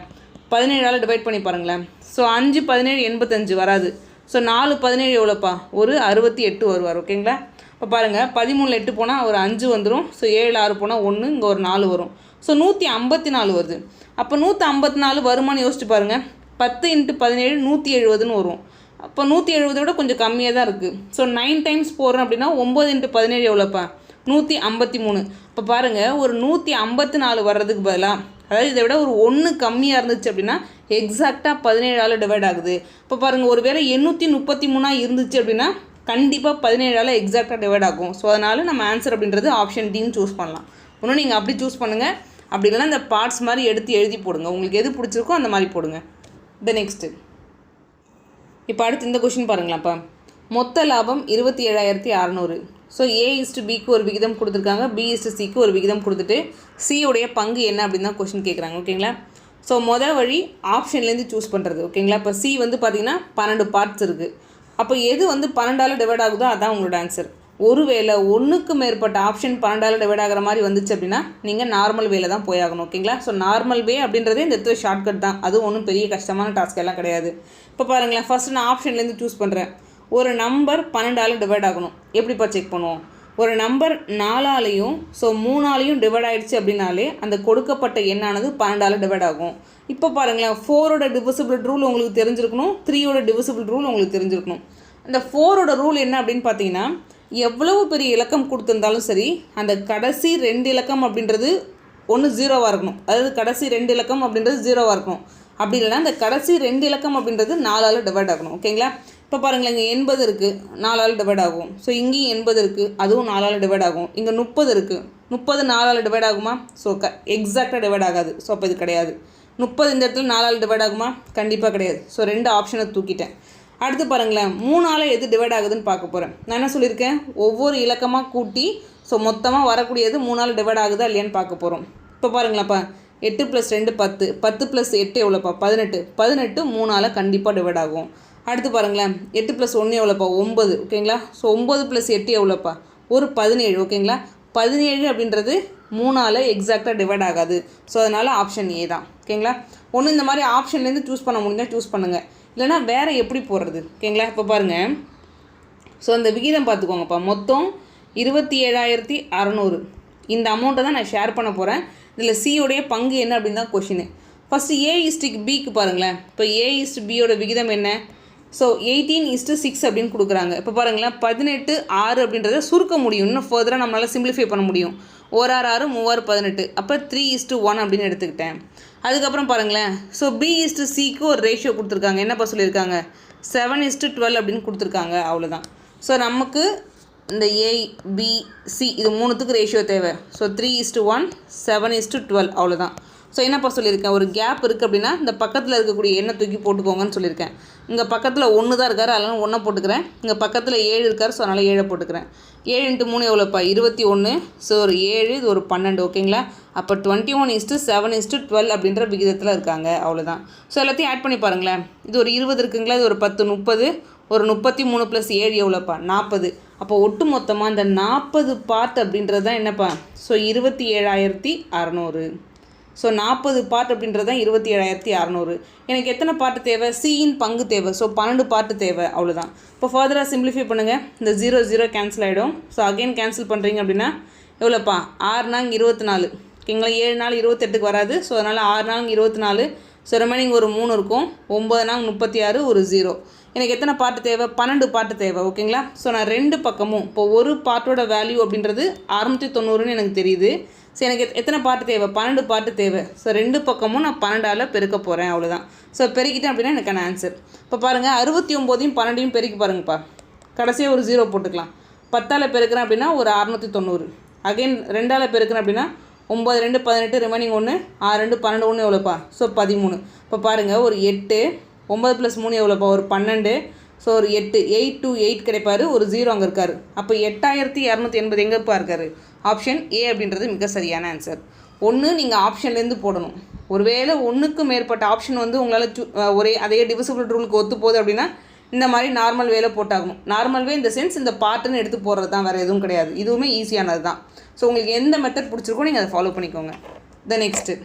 17ஆல் டிவைட் பண்ணி பாருங்களேன். ஸோ 5 17 85 வராது. ஸோ 4 17 எவ்வளோப்பா ஒரு 68 வருவார். ஓகேங்களா. இப்போ பாருங்கள் 13 8 போனால் ஒரு 5 வந்துடும். ஸோ 7 6 போனால் 1, இங்கே ஒரு 4 வரும். ஸோ 154 வருது. அப்போ 154 வருமானு யோசிச்சு பாருங்கள். 10 × 17 170ன்னு வரும். அப்போ 170 விட கொஞ்சம் கம்மியாக தான் இருக்குது. ஸோ 9 டைம்ஸ் போடுறோம் அப்படின்னா 9 × 17 எவ்வளோப்பா? 153. இப்போ பாருங்கள், ஒரு 154 வர்றதுக்கு பதிலாக, அதாவது இதை விட ஒரு 1 கம்மியாக இருந்துச்சு அப்படின்னா எக்ஸாக்டாக 17ஆல் டிவைட் ஆகுது. இப்போ பாருங்கள், ஒரு வேளை 833 இருந்துச்சு அப்படின்னா கண்டிப்பாக 17ஆல் எக்ஸாக்டாக டிவைட் ஆகும். ஸோ அதனால் நம்ம ஆன்சர் அப்படின்றது ஆப்ஷன் டின்னு சூஸ் பண்ணலாம். இன்னும் நீங்கள் அப்படி சூஸ் பண்ணுங்கள். அப்படி இல்லைனா இந்த பார்ட்ஸ் மாதிரி எடுத்து எழுதி போடுங்க. உங்களுக்கு எது பிடிச்சிருக்கோ அந்த மாதிரி போடுங்க. நெக்ஸ்ட்டு இப்போ அடுத்து இந்த கொஷின் பாருங்களாப்பா. மொத்த லாபம் 27,600. ஸோ A/Bக்கு ஒரு விகிதம் கொடுத்துருக்காங்க, B/Cக்கு ஒரு விகிதம் கொடுத்துட்டு சியோடைய பங்கு என்ன அப்படின்னு தான் கொஷின் கேட்குறாங்க. ஓகேங்களா? ஸோ மொதல் வழி ஆப்ஷன்லேருந்து சூஸ் பண்ணுறது. ஓகேங்களா? இப்போ சி வந்து பார்த்திங்கன்னா 12 பார்ட்ஸ் இருக்குது. அப்போ எது வந்து 12ஆல் டிவைட் ஆகுதோ அதான் உங்களோட ஆன்சர். ஒருவேளை ஒன்றுக்கு மேற்பட்ட ஆப்ஷன் 12ஆல் டிவைட் ஆகிற மாதிரி வந்துச்சு அப்படின்னா நீங்கள் நார்மல் வேல தான் போயாகணும். ஓகேங்களா? ஸோ நார்மல் வே அப்படின்றதே இந்த இடத்துல ஷார்ட்கட் தான். அது ஒன்றும் பெரிய கஷ்டமான டாஸ்க் எல்லாம் கிடையாது. இப்போ பாருங்களேன், ஃபஸ்ட்டு நான் ஆப்ஷன்லேருந்து சூஸ் பண்ணுறேன். ஒரு நம்பர் 12ஆல் டிவைட் ஆகணும். எப்படிப்பா செக் பண்ணுவோம்? ஒரு நம்பர் 4ஆலையும் ஸோ 3ஆலையும் டிவைட் ஆகிடுச்சு அப்படின்னாலே அந்த கொடுக்கப்பட்ட எண்ணானது 12ஆல் டிவைட் ஆகும். இப்போ பாருங்களேன், 4ஓட டிவிசிபிள் ரூல் உங்களுக்கு தெரிஞ்சிருக்கணும், 3ஓட டிவிசிபிள் ரூல் உங்களுக்கு தெரிஞ்சிருக்கணும். அந்த 4ஓட ரூல் என்ன அப்படின்னு பார்த்தீங்கன்னா, எவ்வளவு பெரிய இலக்கம் கொடுத்துருந்தாலும் சரி அந்த கடைசி 2 இலக்கம் அப்படின்றது ஒன்று 0வாக இருக்கணும். அதாவது கடைசி 2 இலக்கம் அப்படின்றது 0வாக இருக்கணும். அப்படி இல்லைனா அந்த கடைசி 2 இலக்கம் அப்படின்றது 4ஆல் டிவைட் ஆகணும். ஓகேங்களா? இப்போ பாருங்களேன், இங்கே 80 இருக்குது, 4ஆல் டிவைட் ஆகும். ஸோ இங்கேயும் 80 இருக்குது, அதுவும் 4ஆல் டிவைட் ஆகும். இங்கே 30 இருக்குது, 30 4ஆல் டிவைட் ஆகுமா? ஸோ எக்ஸாக்டாக டிவைட் ஆகாது. ஸோ அப்போ இது கிடையாது. 30 இந்த இடத்துல 4ஆல் டிவைட் ஆகுமா? கண்டிப்பாக கிடையாது. ஸோ 2 ஆப்ஷனை தூக்கிட்டேன். அடுத்து பாருங்களேன், 3ஆல் எது டிவைட் ஆகுதுன்னு பார்க்க போகிறேன். நான் என்ன சொல்லியிருக்கேன்? ஒவ்வொரு இலக்கமாக கூட்டி ஸோ மொத்தமாக வரக்கூடியது 3ஆல் டிவைட் ஆகுதா இல்லையான்னு பார்க்க போகிறோம். இப்போ பாருங்களாப்பா, 8 + 2 10, 10 + 8 எவ்வளோப்பா? 18, 18 3ஆல் கண்டிப்பாக டிவைட் ஆகும். அடுத்து பாருங்களேன், 8 + 1 எவ்வளோப்பா? 9. ஓகேங்களா? ஸோ 9 + 8 எவ்வளோப்பா? ஒரு 17. ஓகேங்களா? 17 அப்படின்றது 3ஆல் எக்ஸாக்டாக டிவைட் ஆகாது. ஸோ அதனால் ஆப்ஷன் ஏ தான். ஓகேங்களா? ஒன்று இந்த மாதிரி ஆப்ஷன்லேருந்து சூஸ் பண்ண முடிஞ்சால் சூஸ் பண்ணுங்கள், இல்லைனா வேறு எப்படி போடுறது? ஓகேங்களா? இப்போ பாருங்கள், ஸோ அந்த விகிதம் பார்த்துக்கோங்கப்பா. மொத்தம் 27,600. இந்த அமௌண்ட்டை தான் நான் ஷேர் பண்ண போகிறேன். இதில் சியோடைய பங்கு என்ன அப்படின்னு தான் கொஷின். ஃபஸ்ட்டு A/Bக்கு பாருங்களேன். இப்போ A/Bயோட விகிதம் என்ன? ஸோ 18:6 அப்படின்னு கொடுக்குறாங்க. இப்போ பாருங்களேன், 18 6 அப்படின்றத சுருக்க முடியும். இன்னும் ஃபர்தராக நம்மளால் சிம்பிளிஃபை பண்ண முடியும். 1 6 6 3 18. அப்போ 3:1 அப்படின்னு எடுத்துக்கிட்டேன். அதுக்கப்புறம் பாருங்களேன், ஸோ B/Cக்கு ஒரு ரேஷியோ கொடுத்துருக்காங்க. என்னப்பா சொல்லியிருக்காங்க? 7:12 அப்படின்னு கொடுத்துருக்காங்க. அவ்வளோதான். ஸோ நமக்கு இந்த A/B/C இது 3த்துக்கு ரேஷியோ தேவை. ஸோ 3:1 7:12 அவ்வளோதான். ஸோ என்னப்பா சொல்லியிருக்கேன்? ஒரு கேப் இருக்குது அப்படின்னா இந்த பக்கத்தில் இருக்கக்கூடிய எண்ணை தூக்கி போட்டுக்கோங்கன்னு சொல்லியிருக்கேன். இங்கே பக்கத்தில் 1 தான் இருக்கார், அதனால் 1 போட்டுக்கிறேன். இங்கே பக்கத்தில் 7 இருக்கார், ஸோ அதனால் 7 போட்டுக்கிறேன். 7 × 3 எவ்வளோப்பா? 21. ஸோ ஒரு 7, இது ஒரு 12. ஓகேங்களா? அப்போ 21:7:12 அப்படின்ற விகிதத்தில் இருக்காங்க. அவ்வளோதான். ஸோ எல்லாத்தையும் ஆட் பண்ணி பாருங்களேன். இது ஒரு 20 இருக்குங்களா? இது ஒரு 10 30. ஒரு 33 + 7 எவ்வளோப்பா? 40. அப்போ ஒட்டு மொத்தமாக இந்த 40 பார்ட் அப்படின்றது தான் என்னப்பா? ஸோ 27,600. ஸோ 40 பார்ட் அப்படின்றது தான் 27,600. எனக்கு எத்தனை பார்ட்டு தேவை? சியின் பங்கு தேவை. ஸோ 12 பார்ட்டு தேவை. அவ்வளோதான். இப்போ ஃபர்தராக சிம்பிளிஃபை பண்ணுங்கள். இந்த 0 0 கேன்சல் ஆகிடும். ஸோ அகைன் கேன்சல் பண்ணுறீங்க அப்படின்னா எவ்வளோப்பா? 6 நாங்க 24. ஓகேங்களா? 7 நாள் 28க்கு வராது. ஸோ அதனால் 6 நாங்க 24. ஸோ ரிமைனிங் ஒரு 3 இருக்கும். 9 நாங்க 36, ஒரு 0. எனக்கு எத்தனை பார்ட்டு தேவை? 12 பார்ட்டு தேவை. ஓகேங்களா? ஸோ நான் 2 பக்கமும் இப்போ ஒரு பார்ட்டோட வேல்யூ அப்படின்றது 690ன்னு எனக்கு தெரியுது. ஸோ எனக்கு எத்தனை பார்ட்டு தேவை? 12 பார்ட்டு தேவை. ஸோ 2 பக்கமும் நான் 12ஆல் பெருக்க போகிறேன். அவ்வளோதான். ஸோ பெருக்கிட்டேன் அப்படின்னா எனக்கான ஆன்சர். இப்போ பாருங்கள், 69 12 பெருக்கி பாருங்கப்பா. கடைசியாக ஒரு 0 போட்டுக்கலாம். 10ஆல் பெருக்கிறேன் அப்படின்னா ஒரு 690. அகைன் 2ஆல் பெருக்கிறேன் அப்படின்னா 9 2 18, ரிமைனிங் 1 6 2 12 1 எவ்வளோப்பா? ஸோ 13. இப்போ பாருங்கள், ஒரு 8, 9 + 3 எவ்வளோப்பா? ஒரு 12. ஸோ ஒரு 8 8 to 8 கிடைப்பார். ஒரு 0 அங்கே இருக்கார். அப்போ 8280 எங்கேப்பா இருக்கார்? ஆப்ஷன் ஏ அப்படின்றது மிக சரியான ஆன்சர். ஒன்று நீங்கள் ஆப்ஷன்லேருந்து போடணும். ஒருவேளை ஒன்றுக்கு மேற்பட்ட ஆப்ஷன் வந்து உங்களால் ஒரே அதே டிவிசிபிள் ரூலுக்கு ஒத்து போகுது அப்படின்னா இந்த மாதிரி நார்மல் வேல போட்டாகணும். நார்மல் வே இந்த சென்ஸ் இந்த பார்ட்டுன்னு எடுத்து போடுறது தான், வேறு எதுவும் கிடையாது. இதுவுமே ஈஸியானது தான். ஸோ உங்களுக்கு எந்த மெத்தட் பிடிச்சிருக்கோ நீங்கள் அதை ஃபாலோ பண்ணிக்கோங்க. நெக்ஸ்ட்டு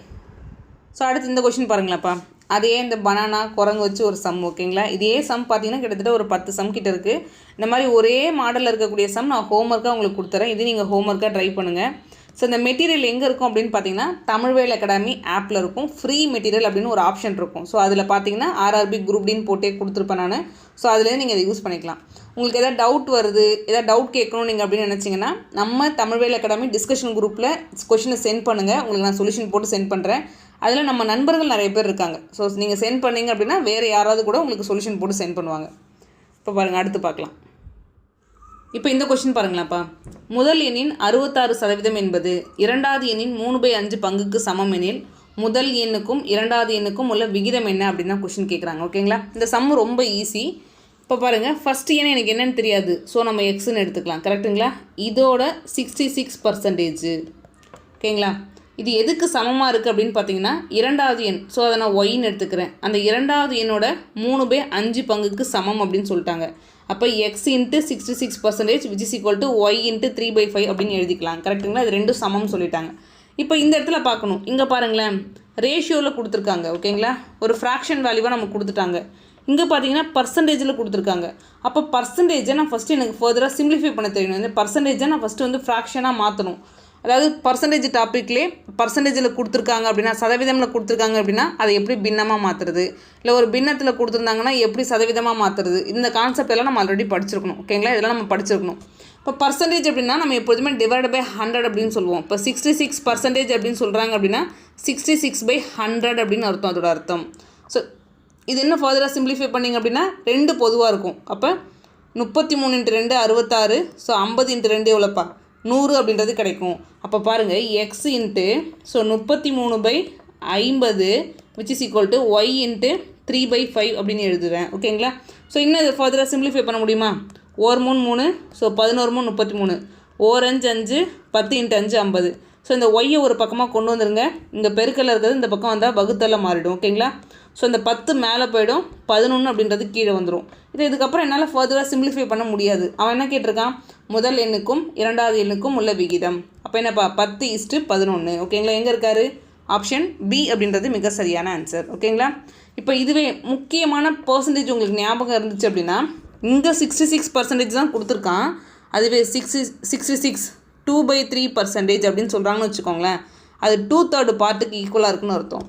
ஸோ அடுத்து இந்த கொஷின் பாருங்களேன்ப்பா. அதே இந்த பனானா குரங்கு வச்சு ஒரு சம் ஓகேங்களா. இதே சம் பார்த்தீங்கன்னா கிட்டத்தட்ட ஒரு 10 சம் கிட்ட இருக்குது. இந்த மாதிரி ஒரே மாடலில் இருக்கக்கூடிய சம் நான் ஹோம்ஒர்க்காக உங்களுக்கு கொடுத்துறேன். இது நீங்கள் ஹோம்ஒர்க்காக ட்ரை பண்ணுங்கள். ஸோ இந்த மெட்டீரியல் எங்கே இருக்கும் அப்படின்னு பார்த்தீங்கன்னா தமிழ்வேல் அகாடமி ஆப்பில் இருக்கும். ஃப்ரீ மெட்டீரியல் அப்படின்னு ஒரு ஆப்ஷன் இருக்கும். ஸோ அதில் பார்த்தீங்கன்னா ஆர்ஆர்பி குரூப் டின்னு போட்டே கொடுத்துருப்பேன் நான். ஸோ அதுலேருந்து நீங்கள் அதை யூஸ் பண்ணிக்கலாம். உங்களுக்கு எதாவது டவுட் வருது, எதாவது டவுட் கேட்கணும் நீங்கள் அப்படின்னு நினச்சிங்கன்னா நம்ம தமிழ்வேல் அகாடமி டிஸ்கஷன் குரூப்பில் கொஷினை சென்ட் பண்ணுங்கள். உங்களுக்கு நான் சொல்யூஷன் போட்டு சென்ட் பண்ணுறேன். அதில் நம்ம நண்பர்கள் நிறைய பேர் இருக்காங்க. ஸோ நீங்கள் சென்ட் பண்ணிங்க அப்படின்னா வேறு யாராவது கூட உங்களுக்கு சொல்யூஷன் போட்டு சென்ட் பண்ணுவாங்க. இப்போ பாருங்கள், அடுத்து பார்க்கலாம். இப்போ இந்த கொஷின் பாருங்களாப்பா. முதல் எண்ணின் 66% என்பது இரண்டாவது எண்ணின் 3/5 பங்குக்கு சமம் எனில் முதல் எண்ணுக்கும் இரண்டாவது எண்ணுக்கும் உள்ள விகிதம் என்ன அப்படின்னு தான் கொஷின் கேட்குறாங்க ஓகேங்களா. இந்த சம்மு ரொம்ப ஈஸி. இப்போ பாருங்கள், ஃபஸ்ட்டு எண் எனக்கு என்னென்னு தெரியாது. ஸோ நம்ம எக்ஸ்ன்னு எடுத்துக்கலாம். கரெக்டுங்களா. இதோட 66% ஓகேங்களா. இது எதுக்கு சமமாக இருக்குது அப்படின்னு பார்த்தீங்கன்னா இரண்டாவது எண். ஸோ அதை நான் ஒய்ன்னு எடுத்துக்கிறேன். அந்த இரண்டாவது எண்ணோட 3/5 பங்குக்கு சமம் அப்படின்னு சொல்லிட்டாங்க. அப்போ x into 66% which is equal to y into 3/5 அப்படின்னு எழுதிக்கலாம். கரெக்டுங்களா. இது ரெண்டும் சமம்னு சொல்லிட்டாங்க. இப்போ இந்த இடத்துல பார்க்கணும். இங்கே பாருங்களேன், ரேஷியோவில் கொடுத்துருக்காங்க ஓகேங்களா. ஒரு ஃப்ராக்ஷன் வேல்யூவாக நமக்கு கொடுத்துட்டாங்க. இங்கே பார்த்தீங்கன்னா பர்சன்டேஜில் கொடுத்துருக்காங்க. அப்போ பர்சன்டேஜை நான் ஃபஸ்ட்டு எனக்கு ஃபர்தராக சிம்பிளிஃபை பண்ண தெரியணும். இந்த பர்சன்டேஜை நான் ஃபஸ்ட்டு வந்து ஃப்ராக்ஷனாக மாற்றணும். அதாவது பர்சன்டேஜ் டாப்பிக்லேயே பர்சன்டேஜில் கொடுத்துருக்காங்க அப்படின்னா, சதவீதமில் கொடுத்துருக்காங்க அப்படின்னா அதை எப்படி பின்னமாக மாற்றுறது, இல்லை ஒரு பின்னத்தில் கொடுத்துருந்தாங்கன்னா எப்படி சதவீதமாக மாற்றுறது, இந்த கான்செப்ட் எல்லாம் நம்ம ஆல்ரெடி படிச்சிருக்கணும் ஓகேங்களா. இதெல்லாம் நம்ம படிச்சிருக்கணும். இப்போ பர்சன்டேஜ் அப்படின்னா நம்ம எப்போதுமே /100 அப்படின்னு சொல்லுவோம். இப்போ 66% அப்படின்னு சொல்கிறாங்க அப்படின்னா 66/100 அப்படின்னு அர்த்தம், அதோட அர்த்தம். ஸோ இது என்ன ஃபர்தராக சிம்பிளிஃபை பண்ணிங்க அப்படின்னா 2 பொதுவாக இருக்கும். அப்போ 33 × 2 66. ஸோ 50 × 2 எவ்வளோப்பா 100 அப்படின்றது கிடைக்கும். அப்போ பாருங்கள், x into so 33/50 which is equal to y into 3/5 அப்படின்னு எழுதுவேன் ஓகேங்களா. ஸோ இன்னும் இதை ஃபர்தராக சிம்பிளிஃபை பண்ண முடியுமா? 1 3 3. ஸோ 11 3 33. 1 5 5 10 × 5 50. ஸோ இந்த ஒய்யை ஒரு பக்கமாக கொண்டு வந்துருங்க. இங்கே பெருக்கல்ல இருக்கிறது இந்த பக்கம் வந்தால் வகுத்தல்ல மாறிடும் ஓகேங்களா. ஸோ இந்த 10 மேலே போயிடும், 11 அப்படின்றது கீழே வந்துடும். இதுக்கப்புறம் என்னால் ஃபர்தராக சிம்பிளிஃபை பண்ண முடியாது. அவன் என்ன கேட்டிருக்கான்? முதல் எண்ணுக்கும் இரண்டாவது எண்ணுக்கும் உள்ள விகிதம். அப்போ என்னப்பா 10:11 ஓகேங்களா. எங்கே இருக்காரு? ஆப்ஷன் பி அப்படின்றது மிக சரியான ஆன்சர் ஓகேங்களா. இப்போ இதுவே முக்கியமான பர்சன்டேஜ் உங்களுக்கு ஞாபகம் இருந்துச்சு அப்படின்னா இங்கே 66% தான் கொடுத்துருக்கான். அதுவே 66 2/3% அப்படின்னு சொல்கிறாங்கன்னு வச்சுக்கோங்களேன். அது 2/3 பார்ட்டுக்கு ஈக்குவலாக இருக்குன்னு அர்த்தம்.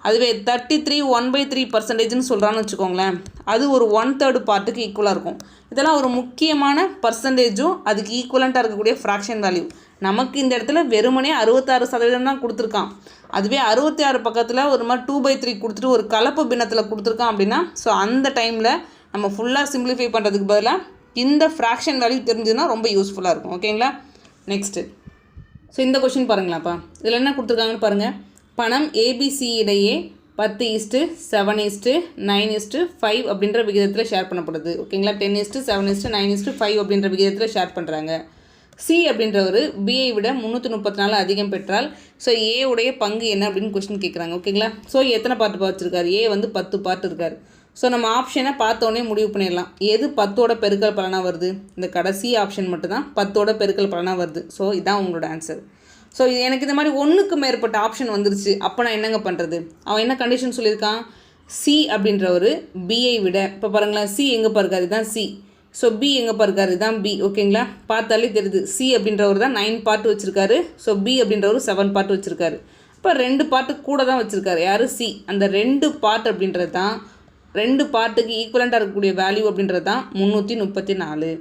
அதுவே 33 1/3%ன்னு சொல்கிறான்னு வச்சுக்கோங்களேன். அது ஒரு 1/3 பார்ட்டுக்கு ஈக்குவலாக இருக்கும். இதெல்லாம் ஒரு முக்கியமான பர்சன்டேஜும் அதுக்கு ஈக்குவலண்ட்டாக இருக்கக்கூடிய ஃப்ராக்ஷன் வேல்யூ. நமக்கு இந்த இடத்துல வெறுமனே 66% தான் கொடுத்துருக்கான். அதுவே 66 பக்கத்தில் ஒரு மாதிரி 2/3 கொடுத்துட்டு ஒரு கலப்பு பின்னத்தில் கொடுத்துருக்கான் அப்படின்னா ஸோ அந்த டைமில் நம்ம ஃபுல்லாக சிம்பிளிஃபை பண்ணுறதுக்கு பதிலாக இந்த ஃப்ராக்ஷன் வேல்யூ தெரிஞ்சுன்னா ரொம்ப யூஸ்ஃபுல்லாக இருக்கும் ஓகேங்களா. நெக்ஸ்ட்டு ஸோ இந்த கொஷின் பாருங்களாப்பா. இதில் என்ன கொடுத்துருக்காங்கன்னு பாருங்கள். பணம் ஏபிசி இடையே 10:7:9:5 அப்படின்ற விகிதத்தில் ஷேர் பண்ணப்படுது ஓகேங்களா. 10:7:9:5 அப்படின்ற விகிதத்தில் ஷேர் பண்ணுறாங்க. சி அப்படின்றவர் பிஐ விட 334 அதிகம் பெற்றால் ஸோ ஏ உடைய பங்கு என்ன அப்படின்னு கொஸ்டின் கேட்குறாங்க ஓகேங்களா. ஸோ எத்தனை பார்ட்டு வச்சுருக்காரு? ஏ வந்து 10 பார்ட் இருக்கார். ஸோ நம்ம ஆப்ஷனை பார்த்தோன்னே முடிவு பண்ணிடலாம். எது 10ஓட பெருக்கல் பலனாக வருது? இந்த கடைசி ஆப்ஷன் மட்டும்தான் 10ஓட பெருக்கல் பலனாக வருது. ஸோ இதுதான் உங்களோட ஆன்சர். ஸோ எனக்கு இந்த மாதிரி 1க்கு மேற்பட்ட ஆப்ஷன் வந்துருச்சு. அப்போ நான் என்னங்க பண்ணுறது? அவன் என்ன கண்டிஷன் சொல்லியிருக்கான்? சி அப்படின்றவர் பிஐ விட, இப்போ பாருங்களேன், சி எங்கே பாருக்காரு? இதுதான் சி. ஸோ பி எங்கே பாருக்காரு? இதுதான் பி ஓகேங்களா. பார்த்தாலே தெரியுது. சி அப்படின்றவர் தான் 9 பார்ட் வச்சுருக்காரு. ஸோ பி அப்படின்றவர் 7 பார்ட் வச்சுருக்காரு. இப்போ 2 பார்ட்டு கூட தான் வச்சுருக்காரு. யார்? சி. அந்த 2 பார்ட் அப்படின்றது தான் 2 பார்ட்டுக்கு ஈக்குவலண்ட்டாக இருக்கக்கூடிய வேல்யூ அப்படின்றது தான் 334.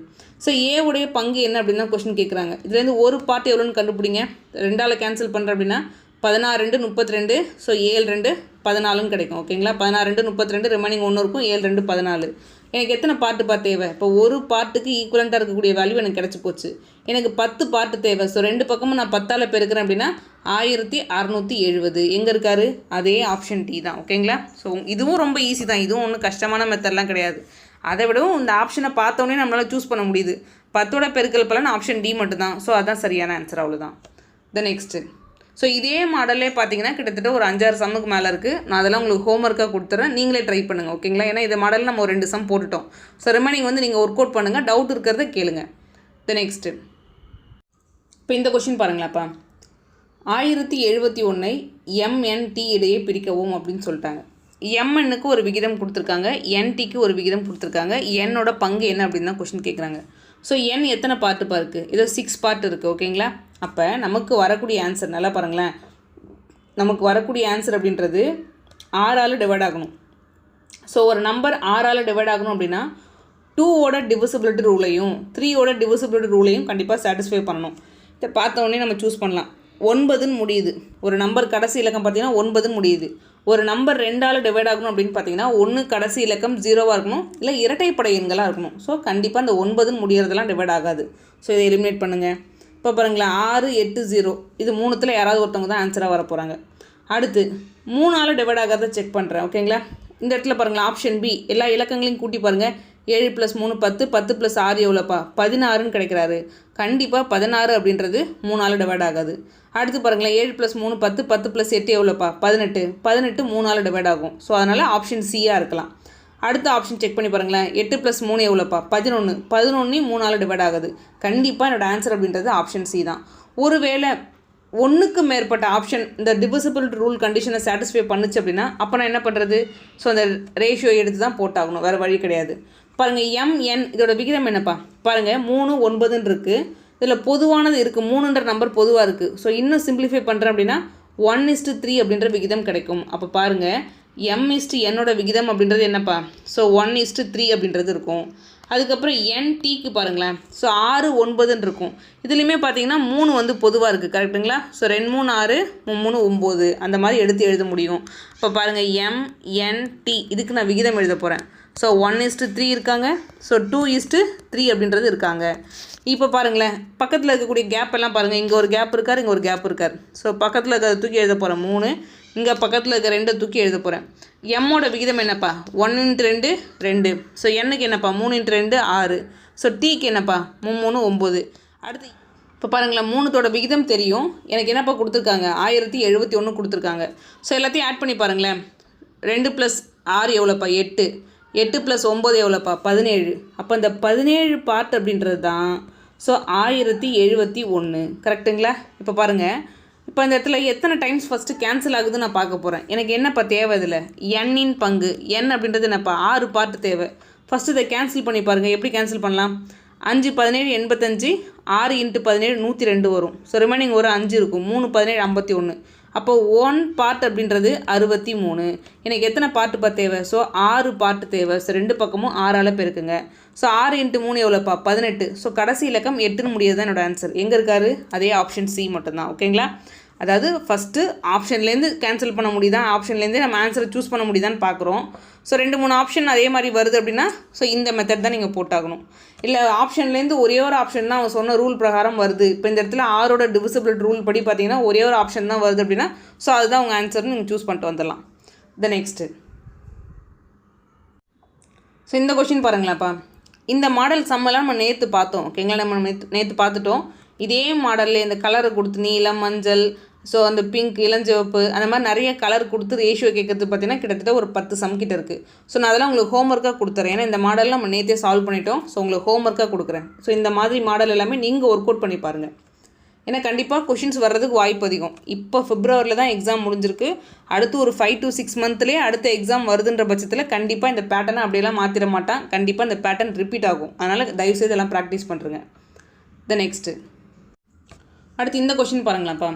ஸோ ஏவுடைய பங்கு என்ன அப்படின்னு தான் கொஸ்டின் கேட்குறாங்க. இதுலேருந்து ஒரு பார்ட் எவ்வளோன்னு கண்டுபிடிங்க. 2ஆல் கேன்சல் பண்ணுற அப்படின்னா 16 2 32. ஸோ 7 2 14 கிடைக்கும் ஓகேங்களா. 16 2 32 ரிமைனிங் 1 இருக்கும். 7 2 14. எனக்கு எத்தனை பார்ட்டு தேவை? இப்போ ஒரு பார்ட்டுக்கு ஈக்குவலண்ட்டாக இருக்கக்கூடிய வேல்யூ எனக்கு கிடச்சி போச்சு. எனக்கு 10 பார்ட்டு தேவை. ஸோ 2 பக்கமும் நான் 10ஆல் பெருக்கிறேன் அப்படின்னா 1670. எங்கே இருக்காரு? அதே ஆப்ஷன் டி தான் ஓகேங்களா. ஸோ இதுவும் ரொம்ப ஈஸி தான். இதுவும் ஒன்றும் கஷ்டமான மெத்தட்லாம் கிடையாது. அதை விடவும் இந்த ஆப்ஷனை பார்த்தோன்னே நம்மளால் சூஸ் பண்ண முடியுது. 10ஓட பெருக்கல் பலன் ஆப்ஷன் டி மட்டும்தான். ஸோ அதுதான் சரியான ஆன்சர், அவ்வளோதான். நெக்ஸ்ட்டு ஸோ இதே மாடலே பார்த்தீங்கன்னா கிட்டத்தட்ட ஒரு 5-6 சம்முக்கு மேலே இருக்குது. நான் அதெல்லாம் உங்களுக்கு ஹோம்ஒர்க்காக கொடுத்துறேன். நீங்களே ட்ரை பண்ணுங்கள் ஓகேங்களா. ஏன்னா இந்த மாடலில் நம்ம ஒரு 2 சம் போட்டுட்டோம். ஸோ ரிமைனிங் வந்து நீங்கள் ஒர்க் அவுட் பண்ணுங்கள். டவுட் இருக்கிறத கேளுங்க. நெக்ஸ்ட்டு இப்போ இந்த கொஷின் பாருங்களாப்பா. 1071 MNT இடையே பிரிக்கவும் அப்படின்னு சொல்லிட்டாங்க. எம்என்னுக்கு ஒரு விகிதம் கொடுத்துருக்காங்க, என்டிக்கு ஒரு விகிதம் கொடுத்துருக்காங்க. என்னோட பங்கு என்ன அப்படின்னு தான் கொஷின் கேட்குறாங்க. ஸோ என் எத்தனை பார்ட்டுப்பா இருக்குது? இதோ 6 பார்ட் இருக்குது. ஓகேங்களா? அப்போ நமக்கு வரக்கூடிய ஆன்சர் நல்லா பாருங்களேன். நமக்கு வரக்கூடிய ஆன்சர் அப்படின்றது 6ஆல் டிவைட் ஆகணும். ஸோ ஒரு நம்பர் 6ஆல் டிவைட் ஆகணும் அப்படின்னா 2ஓட டிவிசிபிலிட்டி ரூலையும் 3ஓட டிவிசிபிலிட்டி ரூலையும் கண்டிப்பாக சாட்டிஸ்ஃபை பண்ணணும். இதை பார்த்த உடனே நம்ம சூஸ் பண்ணலாம். 9ன்னு முடியுது. ஒரு நம்பர் கடைசி இலக்கம் பார்த்தீங்கன்னா 9ன்னு முடியுது. ஒரு நம்பர் 2ஆல் டிவைட் ஆகணும் அப்படின்னு பார்த்தீங்கன்னா ஒன்று கடைசி இலக்கம் 0வாக இருக்கணும், இல்லை இரட்டைப்படை எண்களாக இருக்கணும். ஸோ கண்டிப்பாக அந்த 9ன்னு முடிகிறதெல்லாம் டிவைட் ஆகாது. ஸோ இதை எலிமினேட் பண்ணுங்கள். இப்போ பாருங்களேன், 6, 8, 0 இது 3த்தில் யாராவது ஒருத்தவங்க தான் ஆன்சராக வர போகிறாங்க. அடுத்து 3ஆல் டிவைட் ஆகாத செக் பண்ணுறேன். ஓகேங்களா? இந்த இடத்துல பாருங்களேன், ஆப்ஷன் பி எல்லா இலக்கங்களையும் கூட்டி பாருங்கள். 7 + 3 10, 10 + 6 எவ்வளோப்பா? 16ன்னு கிடைக்கிறாரு. கண்டிப்பாக 16 அப்படின்றது 3ஆல் டிவைட் ஆகாது. அடுத்து பாருங்களேன், 7 + 3 10, 10 + 8 எவ்வளோப்பா? 18, 18 3ஆல் டிவைட் ஆகும். ஸோ அதனால் ஆப்ஷன் சியாக இருக்கலாம். அடுத்த ஆப்ஷன் செக் பண்ணி பாருங்களேன், 8 + 3 எவ்வளோப்பா? 11, 11 3ஆல் டிவைட் ஆகுது. கண்டிப்பாக என்னோட ஆன்சர் அப்படின்றது ஆப்ஷன் சி தான். ஒருவேளை ஒன்றுக்கு மேற்பட்ட ஆப்ஷன் இந்த டிவிசிபிள் ரூல் கண்டிஷனை சாட்டிஸ்ஃபை பண்ணுச்சு அப்படின்னா அப்போ நான் என்ன பண்ணுறது? ஸோ அந்த ரேஷியோ எடுத்து தான் போட்டாகணும், வேறு வழி கிடையாது. பாருங்கள், எம்என் இதோட விகிதம் என்னப்பா? பாருங்கள், 3, 9ன்னு இருக்குது. இதில் பொதுவானது இருக்குது, 3ன்ற நம்பர் பொதுவாக இருக்குது. ஸோ இன்னும் சிம்பிளிஃபை பண்ணுறேன் அப்படின்னா 1:3 அப்படின்ற விகிதம் கிடைக்கும். அப்போ பாருங்கள், என்னோட விகிதம் அப்படின்றது என்னப்பா? ஸோ 1:3 அப்படின்றது இருக்கும். அதுக்கப்புறம் என்டிக்கு பாருங்களேன், ஸோ 6, 9ன்னு இருக்கும். இதுலேயுமே பார்த்தீங்கன்னா 3 வந்து பொதுவாக இருக்குது. கரெக்டுங்களா? ஸோ 2, 3, 6, 3, 9 அந்த மாதிரி எடுத்து எழுத முடியும். இப்போ பாருங்கள், எம்என்டி இதுக்கு நான் விகிதம் எழுத போகிறேன். ஸோ 1:3 இருக்காங்க. ஸோ 2:3 அப்படின்றது இருக்காங்க. இப்போ பாருங்களேன், பக்கத்தில் இருக்கக்கூடிய கேப் எல்லாம் பாருங்கள். இங்கே ஒரு கேப் இருக்கார், இங்கே ஒரு கேப் இருக்கார். ஸோ பக்கத்தில் இருக்கிறத தூக்கி எழுத போகிறேன் 3, இங்கே பக்கத்தில் இருக்க 2 தூக்கி எழுத போகிறேன். எம்மோட விகிதம் என்னப்பா? 1x2 2. ஸோ என்னுக்கு என்னப்பா? 3x2 6. ஸோ டீக்கு என்னப்பா? 3, 9. அடுத்து இப்போ பாருங்களேன், 3தோட விகிதம் தெரியும். எனக்கு என்னப்பா கொடுத்துருக்காங்க? 1071 கொடுத்துருக்காங்க. ஸோ எல்லாத்தையும் ஆட் பண்ணி பாருங்களேன். 2 + 6 எவ்வளோப்பா? 8. 8 + 9 எவ்வளோப்பா? 17. அப்போ இந்த 17 பார்ட் அப்படின்றது தான் ஸோ 1071. கரெக்டுங்களா? இப்போ பாருங்கள், இப்போ இந்த இடத்துல எத்தனை டைம்ஸ் ஃபஸ்ட்டு கேன்சல் ஆகுதுன்னு நான் பார்க்க போகிறேன். எனக்கு என்னப்பா தேவை? இதில் எண்ணின் பங்கு என் அப்படின்றது என்னப்பா? 6 பார்ட் தேவை. ஃபஸ்ட்டு இதை கேன்சல் பண்ணி பாருங்கள். எப்படி கேன்சல் பண்ணலாம்? 5, 17, 85. 6 × 17 102 வரும். ஸோ ரிமைனிங் ஒரு 5 இருக்கும். 3, 17, 51. அப்போ 1 பார்ட் அப்படின்றது 63. எனக்கு எத்தனை பார்ட்டுப்பா தேவை? ஸோ 6 பார்ட் தேவை. ஸோ 2 பக்கமும் 6ஆல் பெருக்குங்க. ஸோ 6 × 3 எவ்வளோப்பா? 18. ஸோ கடைசி இலக்கம் 8ன்னு முடியாது தான் என்னோட ஆன்சர். எங்கே இருக்காரு? அதே ஆப்ஷன் சி மட்டும்தான். ஓகேங்களா? அதாவது ஃபஸ்ட்டு ஆப்ஷன்லேருந்து கேன்சல் பண்ண முடியுதா, ஆப்ஷன்லேருந்தே நம்ம ஆன்சரை சூஸ் பண்ண முடியுதான்னு பார்க்குறோம். ஸோ 2, 3 ஆப்ஷன் அதே மாதிரி வருது அப்படின்னா ஸோ இந்த மெத்தட் தான் நீங்கள் போட்டாகணும். இல்லை ஆப்ஷன்லேருந்து ஒரே ஒரு ஆப்ஷன் தான் அவங்க சொன்ன ரூல் பிரகாரம் வருது. இப்போ இந்த இடத்துல 6ஓட டிவிசிபிலிட்டி ரூல் படி பார்த்தீங்கன்னா ஒரே ஒரு ஆப்ஷன் தான் வருது அப்படின்னா ஸோ அதுதான் உங்கள் ஆன்சர்னு நீங்கள் சூஸ் பண்ணிட்டு வந்துடலாம். நெக்ஸ்ட்டு ஸோ இந்த கொஷின் பாருங்களாப்பா. இந்த மாடல் சம்மெல்லாம் நம்ம நேற்று பார்த்தோம். ஓகேங்களா? நம்ம நேற்று பார்த்துட்டோம். இதே மாடலில் இந்த கலரை கொடுத்து நீலம், மஞ்சள், ஸோ அந்த பிங்க், இளஞ்சிவப்பு அந்த மாதிரி நிறைய கலர் கொடுத்து ரேஷியோ கேட்குறது பார்த்தீங்கன்னா கிட்டத்தட்ட ஒரு 10 சம் கிட்ட இருக்குது. ஸோ நான் அதெல்லாம் உங்களுக்கு ஹோம்ஒர்க்காக கொடுத்துறேன். ஏன்னா இந்த மாடலில் நம்ம நேற்றே சால்வ் பண்ணிட்டோம். ஸோ உங்களுக்கு ஹோம்ஒர்க்காக கொடுக்குறேன். ஸோ இந்த மாதிரி மாடல் எல்லாமே நீங்கள் ஒர்க் அவுட் பண்ணி பாருங்கள். ஏன்னா கண்டிப்பாக கொஷின்ஸ் வர்றதுக்கு வாய்ப்பு அதிகம். இப்போ பிப்ரவரியில் தான் எக்ஸாம் முடிஞ்சிருக்கு. அடுத்து ஒரு 5 to 6 மந்த்லேயே அடுத்த எக்ஸாம் வருதுன்ற பட்சத்தில் கண்டிப்பாக இந்த பேட்டர்னை அப்படியெல்லாம் மாற்றிட மாட்டான். கண்டிப்பாக இந்த பேட்டர்ன் ரிப்பீட் ஆகும். அதனால் தயவுசெய்து எல்லாம் ப்ராக்டிஸ் பண்ணுறேங்க. நெக்ஸ்ட்டு அடுத்து இந்த கொஷின் பாருங்களாப்பா.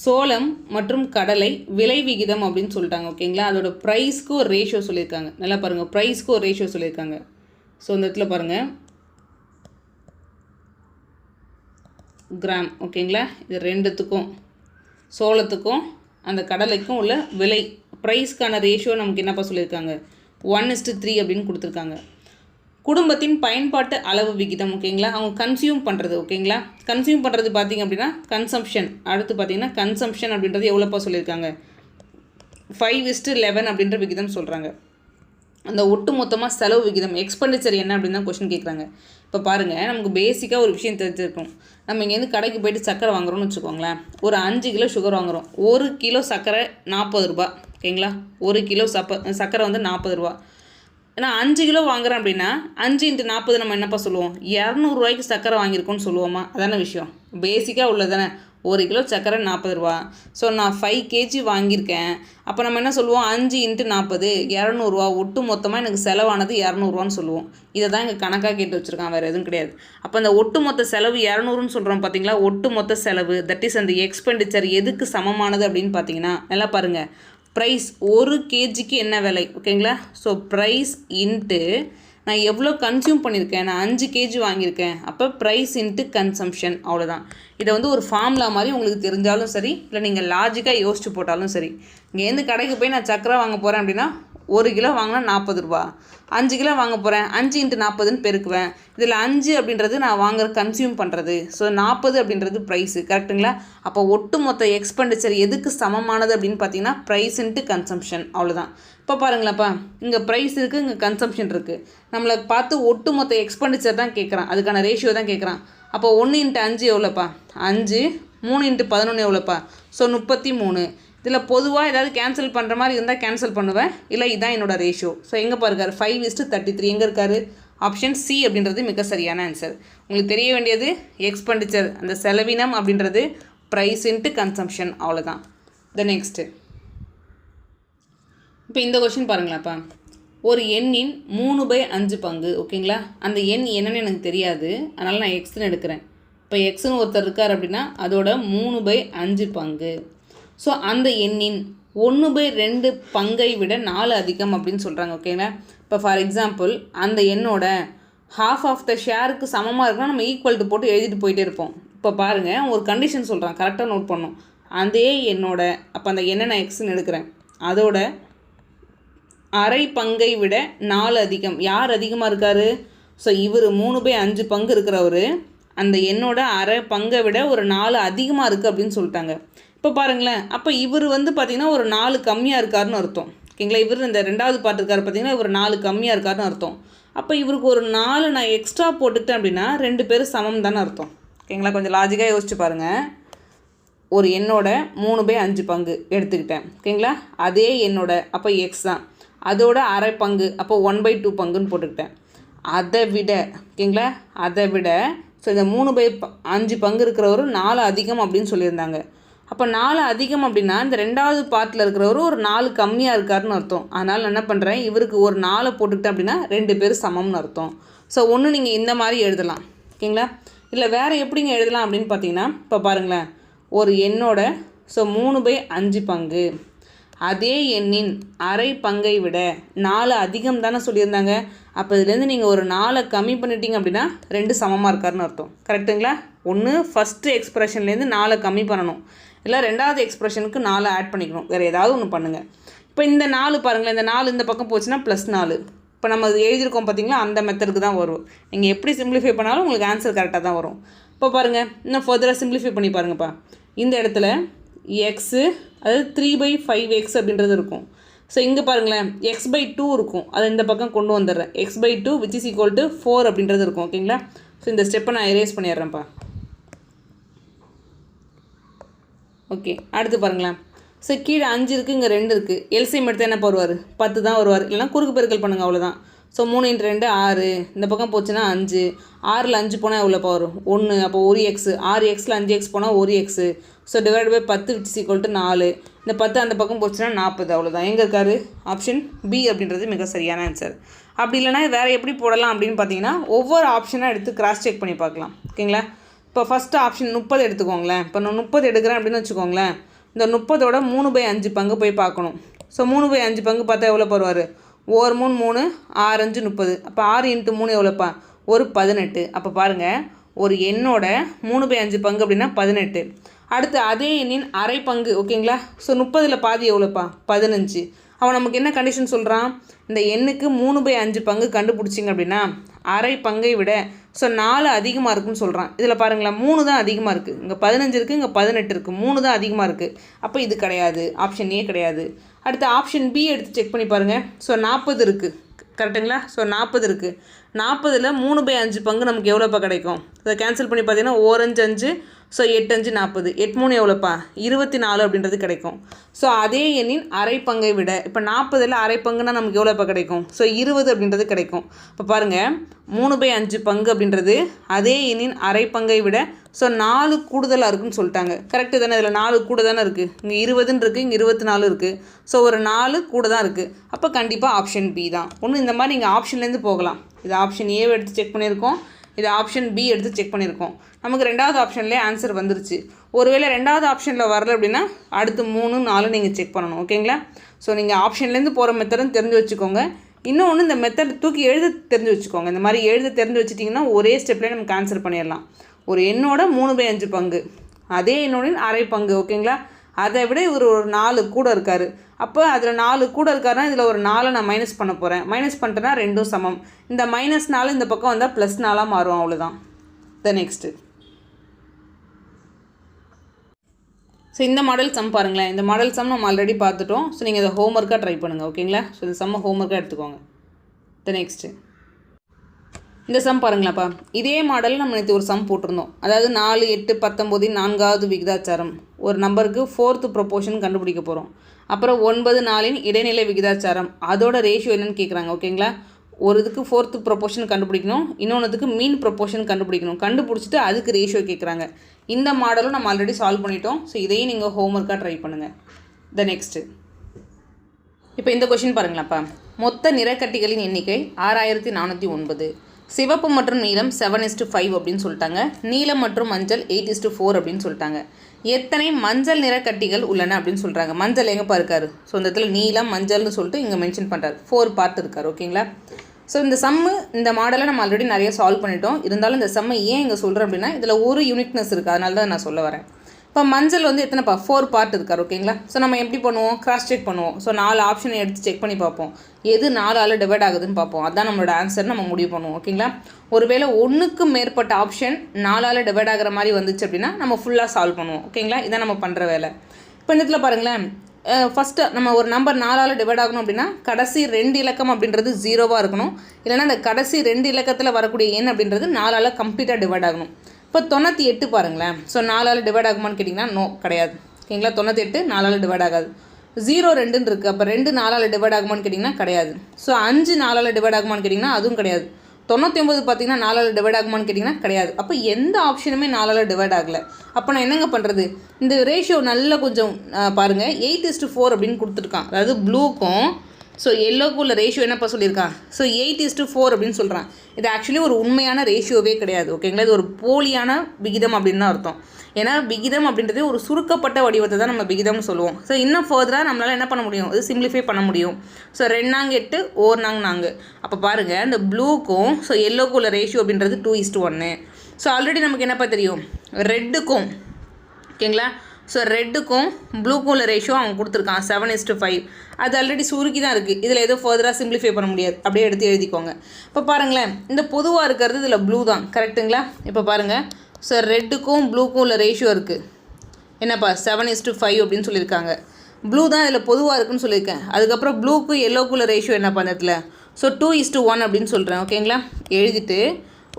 சோளம் மற்றும் கடலை விலை விகிதம் அப்படின்னு சொல்லிட்டாங்க. ஓகேங்களா? அதோட ப்ரைஸ்க்கு ஒரு ரேஷியோ சொல்லியிருக்காங்க. நல்லா பாருங்கள், ப்ரைஸ்க்கு ஒரு ரேஷியோ சொல்லியிருக்காங்க. ஸோ இந்த இடத்துல பாருங்கள், கிராம். ஓகேங்களா? இது ரெண்டுத்துக்கும், சோளத்துக்கும் அந்த கடலைக்கும் உள்ள விலை ப்ரைஸ்க்கான ரேஷியோ நமக்கு என்னப்பா சொல்லியிருக்காங்க? 1:3 அப்படின்னு கொடுத்துருக்காங்க. குடும்பத்தின் பயன்பாட்டு அளவு விகிதம். ஓகேங்களா? அவங்க கன்சியூம் பண்ணுறது. ஓகேங்களா? கன்சியூம் பண்ணுறது பார்த்திங்க அப்படின்னா கன்சம்ஷன். அடுத்து பார்த்திங்கன்னா கன்சம்ஷன் அப்படின்றது எவ்வளோப்பா சொல்லியிருக்காங்க? 5:11 அப்படின்ற விகிதம் சொல்கிறாங்க. அந்த ஒட்டு மொத்தமாக செலவு விகிதம் எக்ஸ்பெண்டிச்சர் என்ன அப்படின்னு தான் கொஷின் கேட்குறாங்க. இப்போ பாருங்கள், நமக்கு பேசிக்காக ஒரு விஷயம் தெரிஞ்சிருக்கும். நம்ம இங்கேருந்து கடைக்கு போய்ட்டு சக்கரை வாங்குகிறோம்னு வச்சுக்கோங்களேன். ஒரு 5 கிலோ சுகர் வாங்குகிறோம். 1 கிலோ சக்கரை 40 ரூபா. ஓகேங்களா? 1 கிலோ சக்கரை வந்து 40 ரூபா. ஏன்னா 5 கிலோ வாங்குறேன் அப்படின்னா 5 × 40 நம்ம என்னப்பா சொல்லுவோம்? 200 ரூபாய்க்கு சக்கரை வாங்கியிருக்கோன்னு சொல்லுவோமா? அதான விஷயம். பேசிக்காக உள்ளது தானே. 1 கிலோ சர்க்கரை 40 ரூபா. ஸோ நான் 5 kg வாங்கியிருக்கேன். அப்போ நம்ம என்ன சொல்லுவோம், 5 × 40 200 ஒட்டு மொத்தமாக எனக்கு செலவானது 200 சொல்லுவோம். இதை தான் இங்கே கணக்காக கேட்டு வச்சுருக்கான், வேறு எதுவும் கிடையாது. அப்போ அந்த ஒட்டு மொத்த செலவு 200 சொல்கிறோம் பார்த்தீங்களா, ஒட்டு மொத்த செலவு தட் இஸ் அந்த எக்ஸ்பெண்டிச்சர் எதுக்கு சமமானது அப்படின்னு பார்த்தீங்கன்னா, நல்லா பாருங்கள், ப்ரைஸ் 1 kgக்கு என்ன விலை, ஓகேங்களா. ஸோ ப்ரைஸ் இன்ட்டு நான் எவ்வளோ கன்சியூம் பண்ணியிருக்கேன், நான் 5 kg வாங்கியிருக்கேன், அப்போ ப்ரைஸ் இன்ட்டு கன்சம்ஷன், அவ்வளோதான். இதை ஒரு ஃபார்முலா மாதிரி உங்களுக்கு தெரிஞ்சாலும் சரி, இல்லை நீங்கள் லாஜிக்காக யோசிச்சு போட்டாலும் சரி. இங்கேருந்து கடைக்கு போய் நான் சக்கரை வாங்க போகிறேன் அப்படின்னா 1 கிலோ வாங்கினா 40 ரூபா, 5 கிலோ வாங்க போகிறேன், 5 × 40 பெருக்குவேன். இதில் 5 அப்படின்றது நான் வாங்குற கன்சியூம் பண்ணுறது, ஸோ 40 அப்படின்றது ப்ரைஸு, கரெக்டுங்களா. அப்போ ஒட்டு மொத்த எக்ஸ்பெண்டிச்சர் எதுக்கு சமமானது அப்படின்னு பார்த்தீங்கன்னா ப்ரைஸ் இன்ட்டு கன்சம்ஷன், அவ்வளோதான். இப்போ பாருங்களேப்பா, இங்கே ப்ரைஸ் இருக்குது, இங்கே கன்சம்ஷன் இருக்குது. நம்மளை பார்த்து ஒட்டு மொத்த எக்ஸ்பெண்டிச்சர் தான் கேட்குறான், அதுக்கான ரேஷியோ தான் கேட்குறான். அப்போ 1 × 5 எவ்வளோப்பா 5, 3 × 11 எவ்வளோப்பா, ஸோ 33. இதில் பொதுவாக ஏதாவது கேன்சல் பண்ணுற மாதிரி இருந்தால் கேன்சல் பண்ணுவேன், இல்லை இதான் என்னோட ரேஷியோ. ஸோ எங்கே பாருக்காரு 5:33 எங்கே இருக்காரு, ஆப்ஷன் சி அப்படின்றது மிக சரியான ஆன்சர். உங்களுக்கு தெரிய வேண்டியது எக்ஸ்பெண்டிச்சர், அந்த செலவினம் அப்படின்றது ப்ரைஸ் இன்ட்டு கன்சம்ஷன், அவ்வளோதான். நெக்ஸ்ட்டு இப்போ இந்த கொஷின் பாருங்களாப்பா, ஒரு எண்ணின் 3/5 பங்கு, ஓகேங்களா. அந்த எண் என்னன்னு எனக்கு தெரியாது, அதனால் நான் எக்ஸ்ன்னு எடுக்கிறேன். இப்போ எக்ஸ்ன்னு ஒருத்தர் இருக்கார் அப்படின்னா அதோட 3/5 பங்கு. ஸோ அந்த எண்ணின் 1/2 பங்கை விட 4 அதிகம் அப்படின்னு சொல்கிறாங்க, ஓகேங்களா. இப்போ ஃபார் எக்ஸாம்பிள் அந்த எண்ணோட half ஆஃப் த ஷேருக்கு சமமாக இருக்குன்னா நம்ம ஈக்குவல் டு போட்டு எழுதிட்டு போயிட்டே இருப்போம். இப்போ பாருங்கள், ஒரு கண்டிஷன் சொல்கிறான், கரெக்டாக நோட் பண்ணணும். அதே எண்ணோட, அப்போ அந்த எண்ணை நான் எக்ஸ்ன்னு எடுக்கிறேன், அதோட அரை பங்கை விட 4 அதிகம். யார் அதிகமாக இருக்கார், ஸோ இவர் 3/5 பங்கு இருக்கிறவர் அந்த எண்ணோட அரை பங்கை விட ஒரு 4 அதிகமாக இருக்குது அப்படின்னு சொல்லிட்டாங்க. இப்போ பாருங்களேன், அப்போ இவர் பார்த்திங்கன்னா ஒரு 4 கம்மியாக இருக்காருன்னு அர்த்தம், ஓகேங்களா. இவர் இந்த 2வது பார்ட் இருக்கார் பார்த்திங்கன்னா இவர் 4 கம்மியாக இருக்காருன்னு அர்த்தம். அப்போ இவருக்கு ஒரு 4 நான் எக்ஸ்ட்ரா போட்டுக்கிட்டேன் அப்படின்னா 2 பேரும் சமம் தானே அர்த்தம், ஓகேங்களா. கொஞ்சம் லாஜிக்காக யோசிச்சு பாருங்கள். ஒரு எண்ணோட 3/5 பங்கு எடுத்துக்கிட்டேன், ஓகேங்களா. அதே எண்ணோட அப்போ எக்ஸ் தான், அதோட அரை பங்கு அப்போ 1/2 பங்குன்னு போட்டுக்கிட்டேன். அதை விட, ஓகேங்களா, அதை விட ஸோ இந்த 3/5 பங்கு இருக்கிறவரு 4 அதிகம் அப்படின்னு சொல்லியிருந்தாங்க. அப்போ 4 அதிகம் அப்படின்னா இந்த 2வது பார்ட்டில் இருக்கிறவரு ஒரு 4 கம்மியாக இருக்காருன்னு அர்த்தம். அதனால் நான் என்ன பண்ணுறேன், இவருக்கு ஒரு 4 போட்டுக்கிட்டேன் அப்படின்னா 2 பேரும் சமம்னு அர்த்தம். ஸோ ஒன்று நீங்கள் இந்த மாதிரி எழுதலாம், ஓகேங்களா. இல்லை வேறு எப்படிங்க எழுதலாம் அப்படின்னு பார்த்தீங்கன்னா, இப்போ பாருங்களேன், ஒரு எண்ணோட ஸோ 3/5 பங்கு அதே எண்ணின் அரை பங்கை விட 4 அதிகம் தானே சொல்லியிருந்தாங்க. அப்போ இதுலேருந்து நீங்கள் ஒரு 4 கம்மி பண்ணிட்டீங்க அப்படின்னா 2 சமமாக இருக்காருன்னு அர்த்தம், கரெக்டுங்களா. ஒன்று ஃபஸ்ட்டு எக்ஸ்ப்ரெஷன்லேருந்து 4 கம்மி பண்ணணும், இல்லை 2வது எக்ஸ்ப்ரெஷனுக்கு 4 ஆட் பண்ணிக்கணும், வேறு ஏதாவது ஒன்று பண்ணுங்கள். இப்போ இந்த 4 பாருங்களேன், இந்த 4 இந்த பக்கம் போச்சுன்னா +4. இப்போ நம்ம அது எழுதியிருக்கோம் பார்த்தீங்களா, அந்த மெத்தடுக்கு தான் வரும். நீங்கள் எப்படி சிம்பிளிஃபை பண்ணாலும் உங்களுக்கு ஆன்சர் கரெக்டாக தான் வரும். இப்போ பாருங்கள், இன்னும் ஃபர்தராக சிம்பிளிஃபை பண்ணி பாருங்கப்பா. இந்த இடத்துல எக்ஸு, அதாவது 3/5x அப்படின்றது இருக்கும். ஸோ இங்கே பாருங்களேன், x/2 இருக்கும், அதை இந்த பக்கம் கொண்டு வந்துடுறேன். x/2 which is equal to 4 அப்படின்றது இருக்கும், ஓகேங்களா. ஸோ இந்த ஸ்டெப்பை நான் எரேஸ் பண்ணிடுறேன்ப்பா. ஓகே, அடுத்து பாருங்களேன். ஸோ கீழே 5 இருக்குது, இங்கே 2 இருக்குது. எல்சிஎம் எடுத்து என்ன வருவார், 10 தான் வருவார், இல்லைனா குறுக்கு பெருக்கல் பண்ணுங்கள், அவ்வளோதான். ஸோ 3 × 2 6, இந்த பக்கம் போச்சுன்னா 5, 6ல் 5 போனால் எவ்வளோப்பா வரும் 1, அப்போ 1x, 6xல் 5x போனால் 1x. So /10 which is equal to 4. இந்த 10 அந்த பக்கம் போச்சுன்னா 40, அவ்வளோதான். எங்கே இருக்காரு, ஆப்ஷன் பி அப்படின்றது மிக சரியான ஆன்சர். அப்படி இல்லைனா வேறு எப்படி போடலாம் அப்படின்னு பார்த்தீங்கன்னா, ஒவ்வொரு ஆப்ஷனாக எடுத்து கிராஸ் செக் பண்ணி பார்க்கலாம், ஓகேங்களா. இப்போ ஃபஸ்ட்டு ஆப்ஷன் 30 எடுத்துக்கோங்களேன். இப்போ நான் 30 எடுக்கிறேன் அப்படின்னு வச்சுக்கோங்களேன். இந்த 30ஓட 3/5 பங்கு போய் பார்க்கணும். ஸோ 3/5 பங்கு பார்த்தா எவ்வளோ வருவார், 1 3 3, 6 5 30. அப்போ 6 × 3 எவ்வளோப்பா, ஒரு 18. அப்போ பாருங்கள், ஒரு எண்ணோட 3/5 பங்கு அப்படின்னா 18. அடுத்து அதே எண்ணின் அரை பங்கு, ஓகேங்களா. ஸோ 30ல் பாதி எவ்வளோப்பா, 15. அவன் நமக்கு என்ன கண்டிஷன் சொல்கிறான், இந்த எண்ணுக்கு 3/5 பங்கு கண்டுபிடிச்சிங்க அப்படின்னா அரை பங்கை விட ஸோ 4 அதிகமாக இருக்குன்னு சொல்கிறான். இதில் பாருங்களேன், 3 தான் அதிகமாக இருக்குது, இங்கே 15 இருக்குது, இங்கே 18 இருக்குது, 3 தான் அதிகமாக இருக்குது. அப்போ இது கிடையாது, ஆப்ஷன் ஏ கிடையாது. அடுத்து ஆப்ஷன் பி எடுத்து செக் பண்ணி பாருங்கள். ஸோ 40 இருக்குது, கரெக்டுங்களா. ஸோ 40 இருக்குது, 40ல் 3/5 பங்கு நமக்கு எவ்வளோப்பா கிடைக்கும். அதை கேன்சல் பண்ணி பார்த்தீங்கன்னா 1 5 5, ஸோ 8 5 40, 8 3 எவ்வளோப்பா 24 அப்படின்றது கிடைக்கும். ஸோ அதே எண்ணின் அரை பங்கை விட இப்போ 40ல் அரை பங்குனா நமக்கு எவ்வளோப்பா கிடைக்கும்? ஸோ 20 அப்படின்றது கிடைக்கும். இப்போ பாருங்கள் 3/5 பங்கு அப்படின்றது அதே எண்ணின் அரை பங்கை விட ஸோ 4 கூடுதலாக இருக்குன்னு சொல்லிட்டாங்க. கரெக்டு தானே? இதில் 4 கூட தானே இருக்குது. இங்கே 20ன்னு இருக்குது, இங்கே 24 இருக்குது. ஸோ ஒரு 4 கூட தான் இருக்குது. அப்போ கண்டிப்பாக ஆப்ஷன் பி தான். ஒன்று இந்த மாதிரி நீங்கள் ஆப்ஷன்லேருந்து போகலாம். இது ஆப்ஷன் ஏவை எடுத்து செக் பண்ணியிருக்கோம், இது ஆப்ஷன் பி எடுத்து செக் பண்ணியிருக்கோம். நமக்கு ரெண்டாவது ஆப்ஷன்லேயே ஆன்சர் வந்துருச்சு. ஒருவேளை ரெண்டாவது ஆப்ஷனில் வரல அப்படின்னா அடுத்து 3 4 நீங்கள் செக் பண்ணணும். ஓகேங்களா? ஸோ நீங்கள் ஆப்ஷன்லேருந்து போகிற மெத்தடும் தெரிஞ்சு வச்சுக்கோங்க. இன்னொன்று இந்த மெத்தட் தூக்கி எழுத தெரிஞ்சு வச்சுக்கோங்க. இந்த மாதிரி எழுத தெரிஞ்சு வச்சுட்டிங்கன்னா ஒரே ஸ்டெப்லேயே நமக்கு ஆன்சர் பண்ணிடலாம். ஒரு எண்ணோட 3/5 பங்கு அதே எண்ணோட அரை பங்கு. ஓகேங்களா? அதை விட இவர் ஒரு 4 கூட இருக்கார். அப்போ அதில் 4 கூட இருக்காருன்னா இதில் ஒரு 4 நான் மைனஸ் பண்ண போகிறேன். மைனஸ் பண்ணிட்டேன்னா ரெண்டும் சமம். இந்த -4 இந்த பக்கம் வந்தால் +4 மாறும். அவ்வளோதான். நெக்ஸ்ட்டு ஸோ இந்த மாடல் சம் பாருங்களேன். இந்த மாடல் சம் நம்ம ஆல்ரெடி பார்த்துட்டோம். ஸோ நீங்கள் இதை ஹோம்ஒர்க்காக ட்ரை பண்ணுங்கள். ஓகேங்களா? ஸோ இந்த சம்மை ஹோம்ஒர்க்காக எடுத்துக்கோங்க. நெக்ஸ்ட்டு இந்த சம் பாருங்களாப்பா. இதே மாடல் நம்ம நேற்று ஒரு சம் போட்டிருந்தோம். அதாவது 4 8 19 4வது விகிதாச்சாரம் ஒரு நம்பருக்கு 4th ப்ரொப்போர்ஷன் கண்டுபிடிக்க போகிறோம். அப்புறம் 9 4 இடைநிலை விகிதாச்சாரம் அதோட ரேஷியோ என்னன்னு கேட்குறாங்க. ஓகேங்களா? ஒரு இதுக்கு 4th ப்ரொப்போர்ஷன் கண்டுபிடிக்கணும், இன்னொன்றுக்கு மீன் ப்ரொப்போர்ஷன் கண்டுபிடிக்கணும். கண்டுபிடிச்சிட்டு அதுக்கு ரேஷியோ கேட்குறாங்க. இந்த மாடலும் நம்ம ஆல்ரெடி சால்வ் பண்ணிட்டோம். ஸோ இதையும் நீங்கள் ஹோம்ஒர்க்காக ட்ரை பண்ணுங்கள். நெக்ஸ்ட்டு இப்போ இந்த கொஷின் பாருங்களாப்பா. மொத்த நிறக்கட்டிகளின் எண்ணிக்கை 6409. சிவப்பு மற்றும் நீலம் 7:5 அப்படின்னு சொல்லிட்டாங்க. நீலம் மற்றும் மஞ்சள் 8:4 அப்படின்னு சொல்லிட்டாங்க. எத்தனை மஞ்சள் நிறக்கட்டிகள் உள்ளன அப்படின்னு சொல்கிறாங்க. மஞ்சள் எங்கேப்பா இருக்காரு? ஸோ இந்த இடத்துல நீலம் மஞ்சள்னு சொல்லிட்டு இங்கே மென்ஷன் பண்ணுறாரு. 4 பார்ட் இருக்கார். ஓகேங்களா? ஸோ இந்த சம்மு இந்த மாடலை நம்ம ஆல்ரெடி நிறைய சால்வ் பண்ணிட்டோம். இருந்தாலும் இந்த சம்மை ஏன் இங்கே சொல்கிறேன் அப்படின்னா இதில் ஒரு யூனிக்னஸ் இருக்குது. அதனால தான் நான் சொல்ல வரேன். இப்போ மஞ்சள் வந்து எத்தனைப்பா 4 பார்ட் இருக்கார். ஓகேங்களா? ஸோ நம்ம எப்படி பண்ணுவோம்? கிராஸ் செக் பண்ணுவோம். ஸோ 4 ஆப்ஷனை எடுத்து செக் பண்ணி பார்ப்போம். எது 4ஆல் டிவைட் ஆகுதுன்னு பார்ப்போம். அதுதான் நம்மளோட ஆன்சர் நம்ம முடிவு பண்ணுவோம். ஓகேங்களா? ஒருவேளை 1க்கு மேற்பட்ட ஆப்ஷன் 4ஆல் டிவைட் ஆகிற மாதிரி வந்துச்சு அப்படின்னா நம்ம ஃபுல்லாக சால்வ் பண்ணுவோம். ஓகேங்களா? இதான் நம்ம பண்ணுற வேலை. இப்போ இந்த இடத்துல பாருங்களேன். ஃபஸ்ட்டு நம்ம ஒரு நம்பர் 4ஆல் டிவைட் ஆகணும் அப்படின்னா கடைசி 2 இலக்கம் அப்படின்றது 0வாக இருக்கணும். இல்லைனா அந்த கடைசி 2 இலக்கத்தில் வரக்கூடிய எண் அப்படின்றது 4ஆல் கம்ப்ளீட்டாக டிவைட் ஆகணும். இப்போ 98 பாருங்களேன். ஸோ 4ஆல் டிவைட் ஆகுமான்னு கேட்டிங்கன்னா நோ, கிடையாது. ஓகேங்களா? 98 4ஆல் டிவைட் ஆகாது. 0 2ன்னு இருக்குது. அப்போ 2 4ஆல் டிவைட் ஆகுமான்னு கேட்டிங்கன்னா கிடையாது. ஸோ 5 4ஆல் டிவைட் ஆகுமான்னு கேட்டிங்கன்னா அதுவும் கிடையாது. 99 பார்த்தீங்கன்னா 4ஆல் டிவைட் ஆகுமான்னு கேட்டிங்கன்னா கிடையாது. அப்போ எந்த ஆப்ஷனுமே 4ஆல் டிவைட் ஆகலை. அப்போ நான் என்னங்க பண்ணுறது? இந்த ரேஷியோ நல்லா கொஞ்சம் பாருங்கள். 8:4 அப்படின்னு கொடுத்துருக்கான். அதாவது ப்ளூக்கும் ஸோ எல்லோக்கு உள்ள ரேஷியோ என்னப்பா சொல்லியிருக்கான்? ஸோ 8:4 அப்படின்னு சொல்கிறான். இது ஆக்சுவலி ஒரு உண்மையான ரேஷியோவே கிடையாது. ஓகேங்களா? இது ஒரு போலியான விகிதம் அப்படின்னு தான் அர்த்தம். ஏன்னா விகிதம் அப்படின்றது ஒரு சுருக்கப்பட்ட வடிவத்தை தான் நம்ம விகிதம்னு சொல்லுவோம். ஸோ இன்னும் ஃபர்தராக நம்மளால் என்ன பண்ண முடியும்? அது சிம்பிளிஃபை பண்ண முடியும். ஸோ 2 8 1 4. அப்போ பாருங்கள் இந்த ப்ளூக்கும் ஸோ எல்லோக்கு உள்ள ரேஷியோ அப்படின்றது 2:1. ஸோ ஆல்ரெடி நமக்கு என்னப்பா தெரியும்? ரெட்டுக்கும் ஓகேங்களா? ஸோ ரெட்டுக்கும் ப்ளூக்கும் உள்ள ரேஷியோ அவன் கொடுத்துருக்கான் 7:5. அது ஆல்ரெடி சுருக்கி தான் இருக்குது. இதில் எதுவும் ஃபர்தராக சிம்பிளிஃபை பண்ண முடியாது. அப்படியே எடுத்து எழுதிக்கோங்க. இப்போ பாருங்களேன், இந்த பொதுவாக இருக்கிறது இதில் ப்ளூ தான். கரெக்டுங்களா? இப்போ பாருங்கள். ஸோ ரெட்டுக்கும் ப்ளூக்கும் உள்ள ரேஷியோ இருக்குது என்னப்பா 7:5 அப்படின்னு சொல்லியிருக்காங்க. ப்ளூ தான் இதில் பொதுவாக இருக்குன்னு சொல்லியிருக்கேன். அதுக்கப்புறம் ப்ளூக்கு எல்லோக்குள்ள ரேஷியோ என்னப்பா அந்த இடத்துல? ஸோ 2:1 அப்படின்னு சொல்கிறேன். ஓகேங்களா? எழுதிட்டு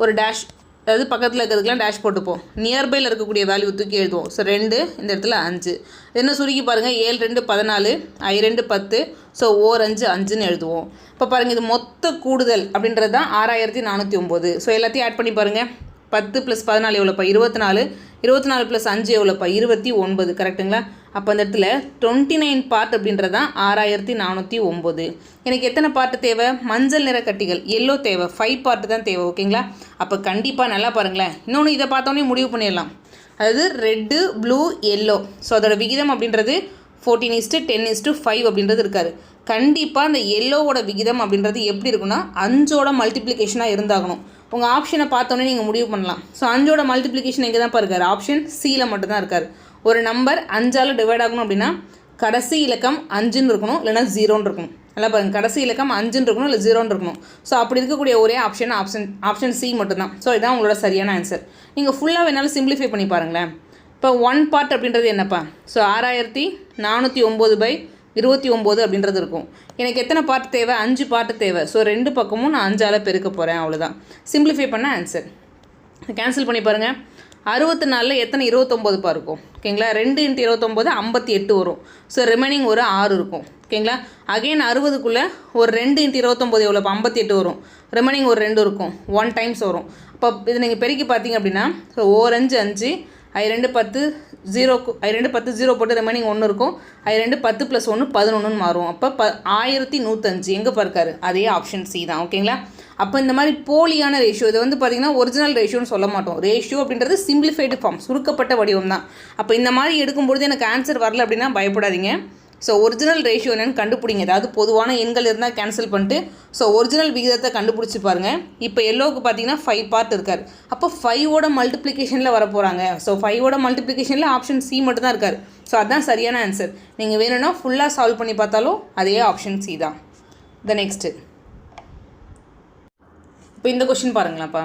ஒரு டேஷ், அதாவது பக்கத்தில் இருக்கிறதுக்கெலாம் டேஷ் போட்டுப்போம். நியர்பையில் இருக்கக்கூடிய வேல்யூ தூக்கி எழுதுவோம். ஸோ 2 இந்த இடத்துல 5. என்ன சுருக்கி பாருங்கள். 7 2 14, I 2 10. ஸோ 4 5 5ன்னு எழுதுவோம். இப்போ பாருங்கள் இது மொத்த கூடுதல் அப்படின்றது தான் 6409. ஸோ எல்லாத்தையும் ஆட் பண்ணி பாருங்கள். 10 + 14 எவ்வளோப்பா? 24. 24 + 5 எவ்வளோப்பா? 29. கரெக்டுங்களா? அப்போ அந்த இடத்துல 29 பார்ட் அப்படின்றது தான் 6409. எனக்கு எத்தனை பார்ட்டு தேவை? மஞ்சள் நிற கட்டிகள் எல்லோ தேவை. 5 பார்ட்டு தான் தேவை. ஓகேங்களா? அப்போ கண்டிப்பாக நல்லா பாருங்களேன். இன்னொன்று இதை பார்த்தோன்னே முடிவு பண்ணிடலாம். அதாவது ரெட்டு ப்ளூ எல்லோ. ஸோ அதோட விகிதம் அப்படின்றது 14:10:5 அப்படின்றது இருக்காரு. கண்டிப்பாக அந்த எல்லோவோட விகிதம் அப்படின்றது எப்படி இருக்குன்னா 5ஓட மல்டிப்ளிகேஷனாக இருந்தாகணும். உங்கள் ஆப்ஷனை பார்த்தோன்னே நீங்கள் முடிவு பண்ணலாம். ஸோ 5ஓட மல்டிப்ளிகேஷன் எங்கே தான் இருக்கார்? ஆப்ஷன் சியில் மட்டும்தான் இருக்கார். ஒரு நம்பர் 5ஆல் டிவைட் ஆகணும் அப்படின்னா கடைசி இலக்கம் 5ன்னு இருக்கணும், இல்லைனா 0ன்னு இருக்கணும். நல்லா பாருங்கள். கடைசி இலக்கம் 5ன்னு இருக்கணும், இல்லை 0ன்னு இருக்கணும். ஸோ அப்படி இருக்கக்கூடிய ஒரே ஆப்ஷன் சி மட்டும்தான். ஸோ இதுதான் உங்களோட சரியான ஆன்சர். நீங்கள் ஃபுல்லாக வேணாலும் சிம்பிளிஃபை பண்ணி பாருங்களேன். இப்போ 1 பார்ட் அப்படின்றது என்னப்பா? ஸோ 6409/29 அப்படின்றது இருக்கும். எனக்கு எத்தனை பார்ட் தேவை? 5 பார்ட்டு தேவை. ஸோ 2 பக்கமும் நான் 5ஆல் பெருக்க போகிறேன். அவ்வளோதான். சிம்பிளிஃபை பண்ண ஆன்சர். கேன்சல் பண்ணி பாருங்கள். 64 எத்தனை 29 இருக்கும் ஓகேங்களா. 2 × 29 58 வரும். ஸோ ரிமைனிங் ஒரு 6 இருக்கும் ஓகேங்களா. அகெயின் 60க்குள்ளே ஒரு 2 × 29 எவ்வளோ 58 வரும். ரிமைனிங் ஒரு 2 இருக்கும். 1 டைம்ஸ் வரும். அப்போ இது நீங்கள் பெருக்கி பார்த்தீங்க அப்படின்னா ஸோ 4 5 5 I2 10 0 I2 10 0 போட்டு ரிமைனிங் 1 இருக்கும். I2 10 + 1 11 மாறும். அப்போ 1105 எங்கே பார்க்காரு அதே ஆப்ஷன் சி தான் ஓகேங்களா. அப்போ இந்த மாதிரி போலியான ரேஷியோ இது வந்து பார்த்திங்கன்னா ஒரிஜினல் ரேஷியோன்னு சொல்ல மாட்டோம். ரேஷியோ அப்படின்றது சிம்பிளிஃபைடு ஃபார்ம், சுருக்கப்பட்ட வடிவம் தான். அப்போ இந்த மாதிரி எடுக்கும்பொழுது எனக்கு ஆன்சர் வரல அப்படின்னா பயப்படாதீங்க. ஸோ ஒரிஜினல் ரேஷியோ என்னென்னு கண்டுபிடிங்க. ஏதாவது பொதுவான எண்கள் இருந்தால் கேன்சல் பண்ணிட்டு ஸோ ஒரிஜினல் விகிதத்தை கண்டுபிடிச்சி பாருங்கள். இப்போ எல்லோவுக்கு பார்த்தீங்கன்னா 5 பார்ட் இருக்கார். அப்போ 5ஓட மல்டிப்ளிகேஷனில் வர போகிறாங்க. ஸோ 5ஓட மல்டிப்ளிகேஷனில் ஆப்ஷன் சி மட்டும் தான் இருக்கார். ஸோ அதுதான் சரியான ஆன்சர். நீங்கள் வேணும்னா ஃபுல்லாக சால்வ் பண்ணி பார்த்தாலும் அதே ஆப்ஷன் சி தான். த நெக்ஸ்ட்டு இப்போ இந்த கொஷின் பாருங்களாப்பா.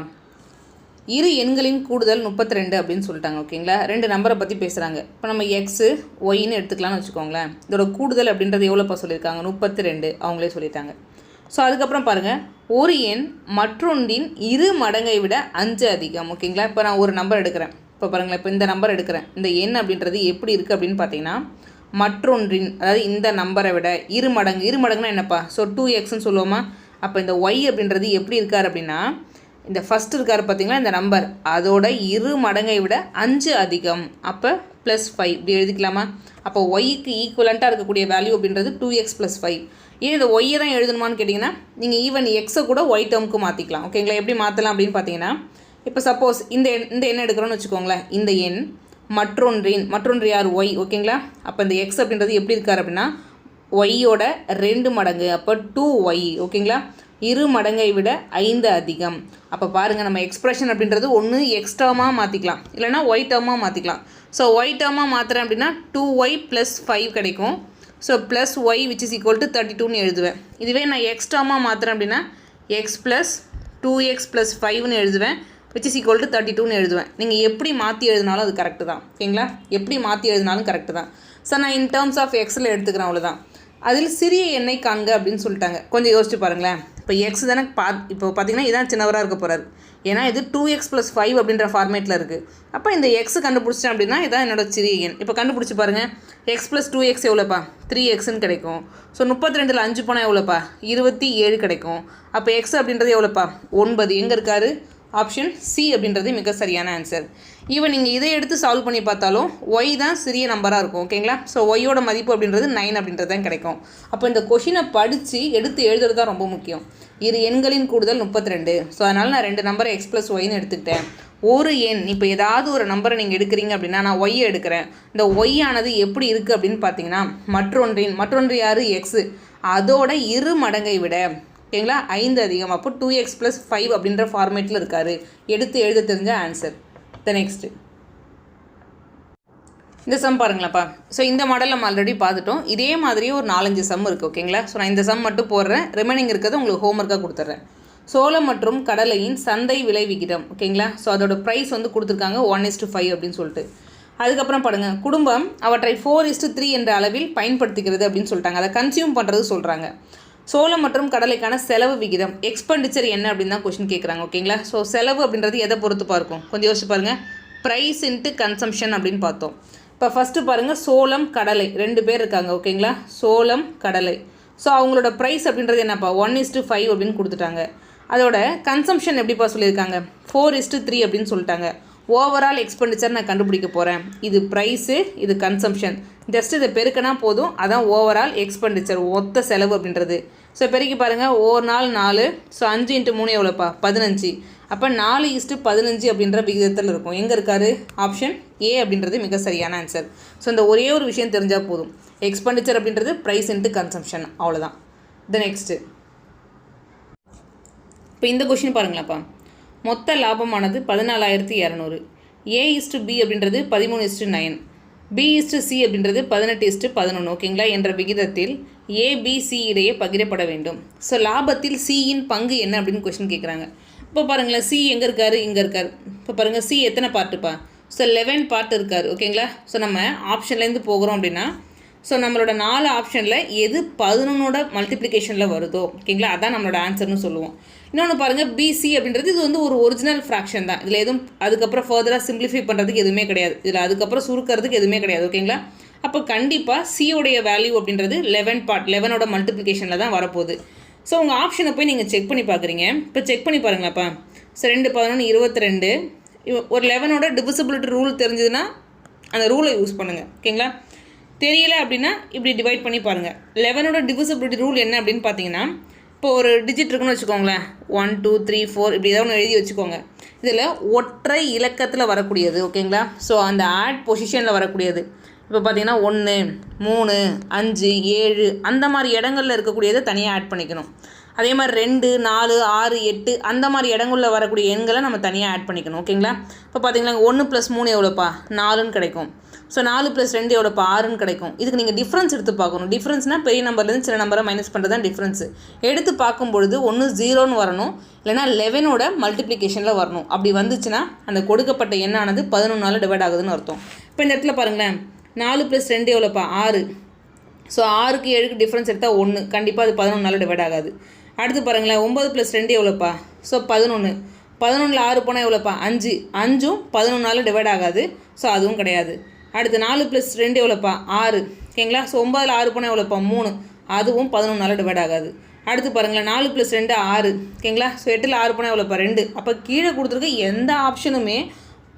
இரு எண்களின் கூடுதல் 32 அப்படின்னு சொல்லிட்டாங்க ஓகேங்களா. 2 நம்பரை பற்றி பேசுகிறாங்க. இப்போ நம்ம எக்ஸு ஒய்ன்னு எடுத்துக்கலாம்னு வச்சுக்கோங்களேன். இதோட கூடுதல் அப்படின்றது எவ்வளோப்பா சொல்லியிருக்காங்க 32 அவங்களே சொல்லிட்டாங்க. ஸோ அதுக்கப்புறம் பாருங்கள், ஒரு எண் மற்றொன்றின் 2 மடங்கை விட 5 அதிகம் ஓகேங்களா. இப்போ நான் ஒரு நம்பர் எடுக்கிறேன். இப்போ பாருங்களேன், இப்போ இந்த நம்பர் எடுக்கிறேன். இந்த எண் அப்படின்றது எப்படி இருக்குது அப்படின்னு பார்த்தீங்கன்னா மற்றொன்றின் அதாவது இந்த நம்பரை விட 2 மடங்கு. 2 மடங்குனா என்னப்பா ஸோ 2xன்னு சொல்லுவோமா. அப்போ இந்த ஒய் அப்படின்றது எப்படி இருக்கார் அப்படின்னா இந்த ஃபஸ்ட்டு இருக்கார் பார்த்தீங்களா இந்த நம்பர் அதோட 2 மடங்கை விட 5 அதிகம். அப்போ +5 இப்படி எழுதிக்கலாமா. அப்போ ஒய்க்கு ஈக்குவலண்ட்டாக இருக்கக்கூடிய வேல்யூ அப்படின்றது 2x + 5. ஏன் இந்த ஒய்யை தான் எழுதணுமான்னு கேட்டிங்கன்னா நீங்கள் ஈவன் எக்ஸை கூட ஒய் டேர்முக்கு மாற்றிக்கலாம் ஓகேங்களா. எப்படி மாற்றலாம் அப்படின்னு பார்த்தீங்கன்னா இப்போ சப்போஸ் இந்த எண் எடுக்கிறோன்னு வச்சுக்கோங்களேன். இந்த எண் மற்றொன்று யார் ஒய் ஓகேங்களா. அப்போ இந்த எக்ஸ் அப்படின்றது எப்படி இருக்கார் அப்படின்னா ஒய்யோட 2 மடங்கு. அப்போ 2y ஓகேங்களா. 2 மடங்கை விட 5 அதிகம். அப்போ பாருங்கள் நம்ம எக்ஸ்பிரஷன் அப்படின்றது ஒன்று எக்ஸ் டேர்மாக மாற்றிக்கலாம் இல்லைனா ஒய் டேர்மாக மாற்றிக்கலாம். ஸோ ஒய் டேர்மாக மாற்றுறேன் அப்படின்னா 2y + 5 கிடைக்கும். So +y which is equal to 32ன்னு எழுதுவேன். இதுவே நான் எக்ஸ் டேர்மாக மாற்றுறேன் அப்படின்னா x + 2x + 5ன்னு எழுதுவேன் which is equal to 32ன்னு எழுதுவேன். நீங்கள் எப்படி மாற்றி எழுதினாலும் அது கரெக்டு தான் ஓகேங்களா. எப்படி மாற்றி எழுதினாலும் கரெக்டு தான். ஸோ நான் இன் டேர்ம்ஸ் ஆஃப் எக்ஸில் எடுத்துக்கிறேன் அவ்வளோதான். அதில் சிறிய எண்ணை காண்க அப்படின்னு சொல்லிட்டாங்க. கொஞ்சம் யோசிச்சு பாருங்களேன். இப்போ எக்ஸ் தானே இப்போ பார்த்தீங்கன்னா இதான் சின்னவராக இருக்க போகிறாரு. ஏன்னா இது 2x + 5 அப்படின்ற ஃபார்மேட்டில் இருக்குது. அப்போ இந்த எக்ஸ் கண்டுபிடிச்சிட்டேன் அப்படின்னா இதான் என்னோட சிறிய எண். இப்போ கண்டுபிடிச்சி பாருங்கள். x + 2x எவ்வளோப்பா 3xன்னு கிடைக்கும். ஸோ 32ல் 5 போனால் எவ்வளோப்பா 27 கிடைக்கும். அப்போ எக்ஸ் அப்படின்றது எவ்வளோப்பா 9 எங்கே இருக்காரு ஆப்ஷன் சி அப்படின்றது மிக சரியான ஆன்சர். ஈவன் நீங்கள் இதை எடுத்து சால்வ் பண்ணி பார்த்தாலும் ஒய் தான் சிறிய நம்பராக இருக்கும் ஓகேங்களா. ஸோ ஒய்யோட மதிப்பு அப்படின்றது 9 அப்படின்றது தான் கிடைக்கும். அப்போ இந்த கொஷினை படித்து எடுத்து எழுதுறது தான் ரொம்ப முக்கியம். இரு எண்களின் கூடுதல் 32. ஸோ அதனால் நான் 2 நம்பரை x + ஒய்ன்னு எடுத்துக்கிட்டேன். ஒரு எண் இப்போ ஏதாவது ஒரு நம்பரை நீங்கள் எடுக்கிறீங்க அப்படின்னா நான் ஒய்யை எடுக்கிறேன். இந்த ஒய் ஆனது எப்படி இருக்குது அப்படின்னு பார்த்தீங்கன்னா மற்றொன்று யார் எக்ஸு அதோட 2 மடங்கை விட ஓகேங்களா 5 அதிகம். அப்போ 2x + 5 அப்படின்ற ஃபார்மேட்டில் இருக்கார். எடுத்து எழுத தெரிஞ்ச ஆன்சர். த நெக்ஸ்ட்டு இந்த சம் பாருங்களாப்பா. ஸோ இந்த மாடல் நம்ம ஆல்ரெடி பார்த்துட்டோம். இதே மாதிரியே ஒரு 4-5 சம் இருக்குது ஓகேங்களா. ஸோ நான் இந்த சம் மட்டும் போடுறேன். ரிமைனிங் இருக்கிறது உங்களுக்கு ஹோம்ஒர்க்காக கொடுத்துட்றேன். சோளம் மற்றும் கடலையின் சந்தை விலை விகிதம் ஓகேங்களா. ஸோ அதோட ப்ரைஸ் வந்து கொடுத்துருக்காங்க 1:5 அப்படின்னு சொல்லிட்டு. அதுக்கப்புறம் பாருங்க, குடும்பம் அவற்றை 4:3 என்ற அளவில் பயன்படுத்திக்கிறது அப்படின்னு சொல்லிட்டாங்க. அதை கன்சியூம் பண்ணுறது சொல்கிறாங்க. சோளம் மற்றும் கடலைக்கான செலவு விகிதம் எக்ஸ்பெண்டிச்சர் என்ன அப்படின்னு தான் கொஸ்டின் கேட்குறாங்க ஓகேங்களா. ஸோ செலவு அப்படின்றது எதை பொறுத்து பார்க்கும் கொஞ்சம் யோசிச்சு பாருங்கள். ப்ரைஸ் இன்ட்டு கன்சம்ஷன் அப்படின்னு பார்த்தோம். இப்போ ஃபஸ்ட்டு பாருங்கள், சோளம் கடலை 2 பேர் இருக்காங்க ஓகேங்களா. சோளம் கடலை. ஸோ அவங்களோட ப்ரைஸ் அப்படின்றது என்னப்பா 1:5 அப்படின்னு கொடுத்துட்டாங்க. அதோட கன்சம்ஷன் எப்படிப்பா சொல்லியிருக்காங்க 4:3 அப்படின்னு சொல்லிட்டாங்க. ஓவரால் எக்ஸ்பெண்டிச்சர் நான் கண்டுபிடிக்க போகிறேன். இது ப்ரைஸு, இது கன்சம்ஷன். ஜஸ்ட் இதை பெருக்கினா போதும். அதான் ஓவரால் எக்ஸ்பெண்டிச்சர் மொத்த செலவு அப்படின்றது. ஸோ பெருக்கி பாருங்கள். ஒரு நாள் 4. ஸோ 5 × 3 எவ்வளோப்பா 15. அப்போ 4:15 அப்படின்ற விகிதத்தில் இருக்கும். எங்கே இருக்கார் ஆப்ஷன் ஏ அப்படின்றது மிக சரியான ஆன்சர். ஸோ இந்த ஒரே ஒரு விஷயம் தெரிஞ்சால் போதும். எக்ஸ்பெண்டிச்சர் அப்படின்றது ப்ரைஸ் இன்ட்டு கன்சம்ஷன் அவ்வளோதான். த நெக்ஸ்ட்டு இப்போ இந்த கொஷின் பாருங்களாப்பா. மொத்த லாபமானது 14,200. A:B அப்படின்றது 13:9. B:C அப்படின்றது 18:11 ஓகேங்களா என்ற விகிதத்தில் ABC இடையே பகிரப்பட வேண்டும். ஸோ லாபத்தில் சியின் பங்கு என்ன அப்படின்னு கொஸ்டின் கேட்குறாங்க. இப்போ பாருங்களேன், சி எங்கே இருக்கார் இங்கே இருக்கார். இப்போ பாருங்கள், சி எத்தனை பார்ட்டுப்பா ஸோ 11 பார்ட் இருக்கார் ஓகேங்களா. ஸோ நம்ம ஆப்ஷன்லேருந்து போகிறோம் அப்படின்னா ஸோ நம்மளோட 4 ஆப்ஷனில் எது 11ஓட மல்டிப்ளிகேஷனில் வருதோ ஓகேங்களா, அதான் நம்மளோட ஆன்சர்னு சொல்லுவோம். இன்னொன்று பாருங்கள், பிசி அப்படின்றது இது வந்து ஒரு ஒரிஜினல் ஃப்ராக்ஷன் தான். இதில் எதுவும் அதுக்கப்புறம் ஃபர்தராக சிம்பிளிஃபை பண்ணுறதுக்கு எதுவுமே கிடையாது. இதில் அதுக்கப்புறம் சுருக்கிறதுக்கு எதுவுமே கிடையாது. ஓகேங்களா, அப்போ கண்டிப்பாக சியோடைய வேல்யூ அப்படின்றது 11ஓட மல்டிப்ளிகேஷனில் தான் வரப்போகுது. ஸோ உங்கள் ஆப்ஷனை போய் நீங்கள் செக் பண்ணி பார்க்குறீங்க. இப்போ செக் பண்ணி பாருங்களாப்பா. ஸோ 2 11 22. ஒரு 11ஓட டிவிசிபிலிட்டி ரூல் தெரிஞ்சதுன்னா அந்த ரூலை யூஸ் பண்ணுங்கள். ஓகேங்களா, தெரியல அப்படின்னா இப்படி டிவைட் பண்ணி பாருங்கள். 11ஓட டிவிசிபிலிட்டி ரூல் என்ன அப்படின்னு பார்த்தீங்கன்னா, இப்போ ஒரு டிஜிட் இருக்குன்னு வச்சுக்கோங்களேன், 1 2 3 4 இப்படி ஏதாவது ஒன்று எழுதி வச்சுக்கோங்க. இதில் ஒற்றை இலக்கத்தில் வரக்கூடியது. ஓகேங்களா, ஸோ அந்த ஆட் பொசிஷனில் வரக்கூடியது. இப்போ பார்த்தீங்கன்னா 1 3 5 7 அந்த மாதிரி இடங்களில் இருக்கக்கூடியதை தனியாக ஆட் பண்ணிக்கணும். அதே மாதிரி 2 4 6 8 அந்த மாதிரி இடங்களில் வரக்கூடிய எண்களை நம்ம தனியாக ஆட் பண்ணிக்கணும். ஓகேங்களா, இப்போ பார்த்தீங்களா 1 + 3 எவ்வளோப்பா 4ன்னு கிடைக்கும். ஸோ 4 + 2 எவ்வளோப்பா 6ன்னு கிடைக்கும். இதுக்கு நீங்கள் டிஃப்ரென்ஸ் எடுத்து பார்க்கணும். டிஃப்ரென்ஸ்னால் பெரிய நம்பர்லேருந்து சின்ன நம்பரை மைனஸ் பண்ணுறது தான் டிஃப்ரென்ஸு. எடுத்து பார்க்கும்பொழுது ஒன்று 0ன்னு வரணும், இல்லைனா 11ஓட மல்டிப்ளிகேஷனில் வரணும். அப்படி வந்துச்சுன்னா அந்த கொடுக்கப்பட்ட எண்ணானது 11ஆல் டிவைட் ஆகுதுன்னு அர்த்தம். இப்போ இந்த இடத்துல பாருங்களேன், 4 + 2 எவ்வளோப்பா 6. ஸோ 6க்கு 7க்கு டிஃப்ரென்ஸ் எடுத்தால் 1, கண்டிப்பாக அது 11ஆல் டிவைட் ஆகாது. அடுத்து பாருங்களேன், 9 + 2 எவ்வளோப்பா, ஸோ 11. 11ல் 6 போனால் எவ்வளோப்பா 5. 5ம் 11ஆல் டிவைட் ஆகாது, ஸோ அதுவும் கிடையாது. அடுத்து 4 + 2 எவ்வளோப்பா 6. ஓகேங்களா, ஸோ 9ல் 6 போனால் எவ்வளோப்பா 3. அதுவும் 11ஆல் டிவைட் ஆகாது. அடுத்து பாருங்களேன், 4 + 2 6. ஓகேங்களா, ஸோ 8ல் 6 போனால் எவ்வளோப்பா 2. அப்போ கீழே கொடுத்துருக்க எந்த ஆப்ஷனுமே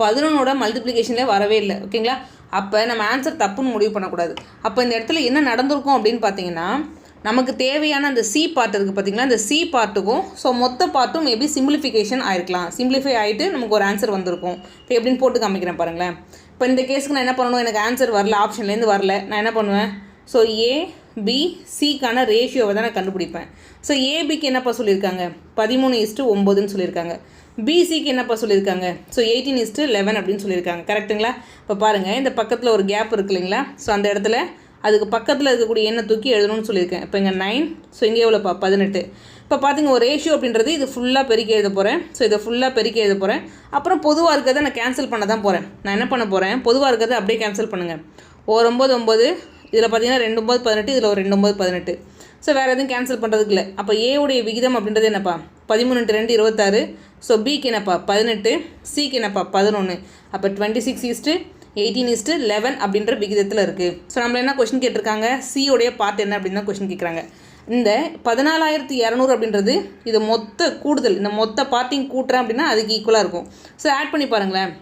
11ஓட மல்டிப்ளிகேஷனில் வரவே இல்லை. ஓகேங்களா, அப்போ நம்ம ஆன்சர் தப்புன்னு முடிவு பண்ணக்கூடாது. அப்போ இந்த இடத்துல என்ன நடந்திருக்கும் அப்படின்னு பார்த்தீங்கன்னா, நமக்கு தேவையான அந்த சி பார்ட் இருக்குது பார்த்தீங்களா, அந்த சி பார்ட்டுக்கும் ஸோ மொத்த பார்ட்டும் மேபி சிம்பிளிஃபிகேஷன் ஆகிருக்கலாம். சிம்பிளிஃபை ஆகிட்டு நமக்கு ஒரு ஆன்சர் வந்திருக்கும். இப்போ எப்படின்னு போட்டு காமிக்கிறேன் பாருங்களேன். இப்போ இந்த கேஸுக்கு நான் என்ன பண்ணணும், எனக்கு ஆன்சர் வரல, ஆப்ஷன்லேருந்து வரல, நான் என்ன பண்ணுவேன், ஸோ ஏ பி சிக்கான ரேஷியோவை தான் நான் கண்டுபிடிப்பேன். ஸோ ஏபிக்கு என்னப்பா சொல்லியிருக்காங்க 13:9ன்னு சொல்லியிருக்காங்க. பிசிக்கு என்னப்பா சொல்லியிருக்காங்க, ஸோ 18:11 அப்படின்னு சொல்லியிருக்காங்க. கரெக்டுங்களா? இப்போ பாருங்கள், இந்த பக்கத்தில் ஒரு கேப் இருக்கு இல்லைங்களா, ஸோ அந்த இடத்துல அதுக்கு பக்கத்தில் இருக்கக்கூடிய எண்ணை தூக்கி எழுதணும்னு சொல்லியிருக்கேன். இப்போ இங்கே 9, ஸோ இங்கே எவ்வளோப்பா 18. இப்போ பார்த்திங்க, ஒரு ரேஷியோ அப்படின்றது இது ஃபுல்லாக பெருக்கி எழுத போகிறேன். ஸோ இதை ஃபுல்லாக பெருக்கி எழுத போகிறேன். அப்புறம் பொதுவாக இருக்கிறத நான் கேன்சல் பண்ண தான் போகிறேன். நான் என்ன பண்ண போகிறேன், பொதுவாக இருக்கிறத அப்படியே கேன்சல் பண்ணுங்கள். ஒரு 9 9, இதில் பார்த்தீங்கன்னா 2 9 18, இதில் ஒரு 2 9 18. ஸோ வேறு எதுவும் கேன்சல் பண்ணுறதுக்கு இல்லை. அப்போ ஏவுடைய விகிதம் அப்படின்றது என்னப்பா 13 × 2 26. ஸோ பிக்கு என்னப்பா 18, சிக்கு என்னப்பா 11. அப்போ 26:18:11 அப்படின்ற விகிதத்தில் இருக்குது. ஸோ நம்மள என்ன கொஷின் கேட்டிருக்காங்க, சியோடைய பார்ட் என்ன அப்படின்னு தான் கொஷின் கேட்குறாங்க. இந்த 14,200 அப்படின்றது இது மொத்த கூடுதல், இந்த மொத்த பார்ட்டிங் கூட்டுறேன் அப்படின்னா அதுக்கு ஈக்குவலாக இருக்கும். ஸோ ஆட் பண்ணி பாருங்களேன்,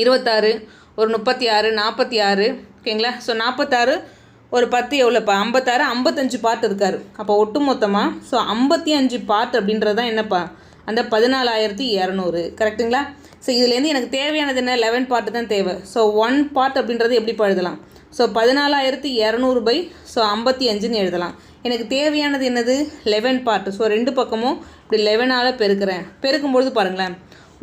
26 ஒரு 36 46. ஓகேங்களா, ஸோ 46 ஒரு 10 எவ்வளோப்பா 56, 55 பார்ட் இருக்கார். அப்போ ஒட்டு மொத்தமாக ஸோ 55 பார்ட் அப்படின்றது தான் என்னப்பா அந்த 14,200. கரெக்டுங்களா? ஸோ இதுலேருந்து எனக்கு தேவையானது என்ன, 11 பார்ட்டு தான் தேவை. ஸோ 1 பார்ட் அப்படின்றது எப்படிப்பா எழுதலாம், ஸோ 14,200 ஸோ 55ன்னு எழுதலாம். எனக்கு தேவையானது என்னது 11 பார்ட். ஸோ ரெண்டு பக்கமும் இப்படி 11ஆல் பெருக்கிறேன். பெருக்கும்பொழுது பாருங்களேன்,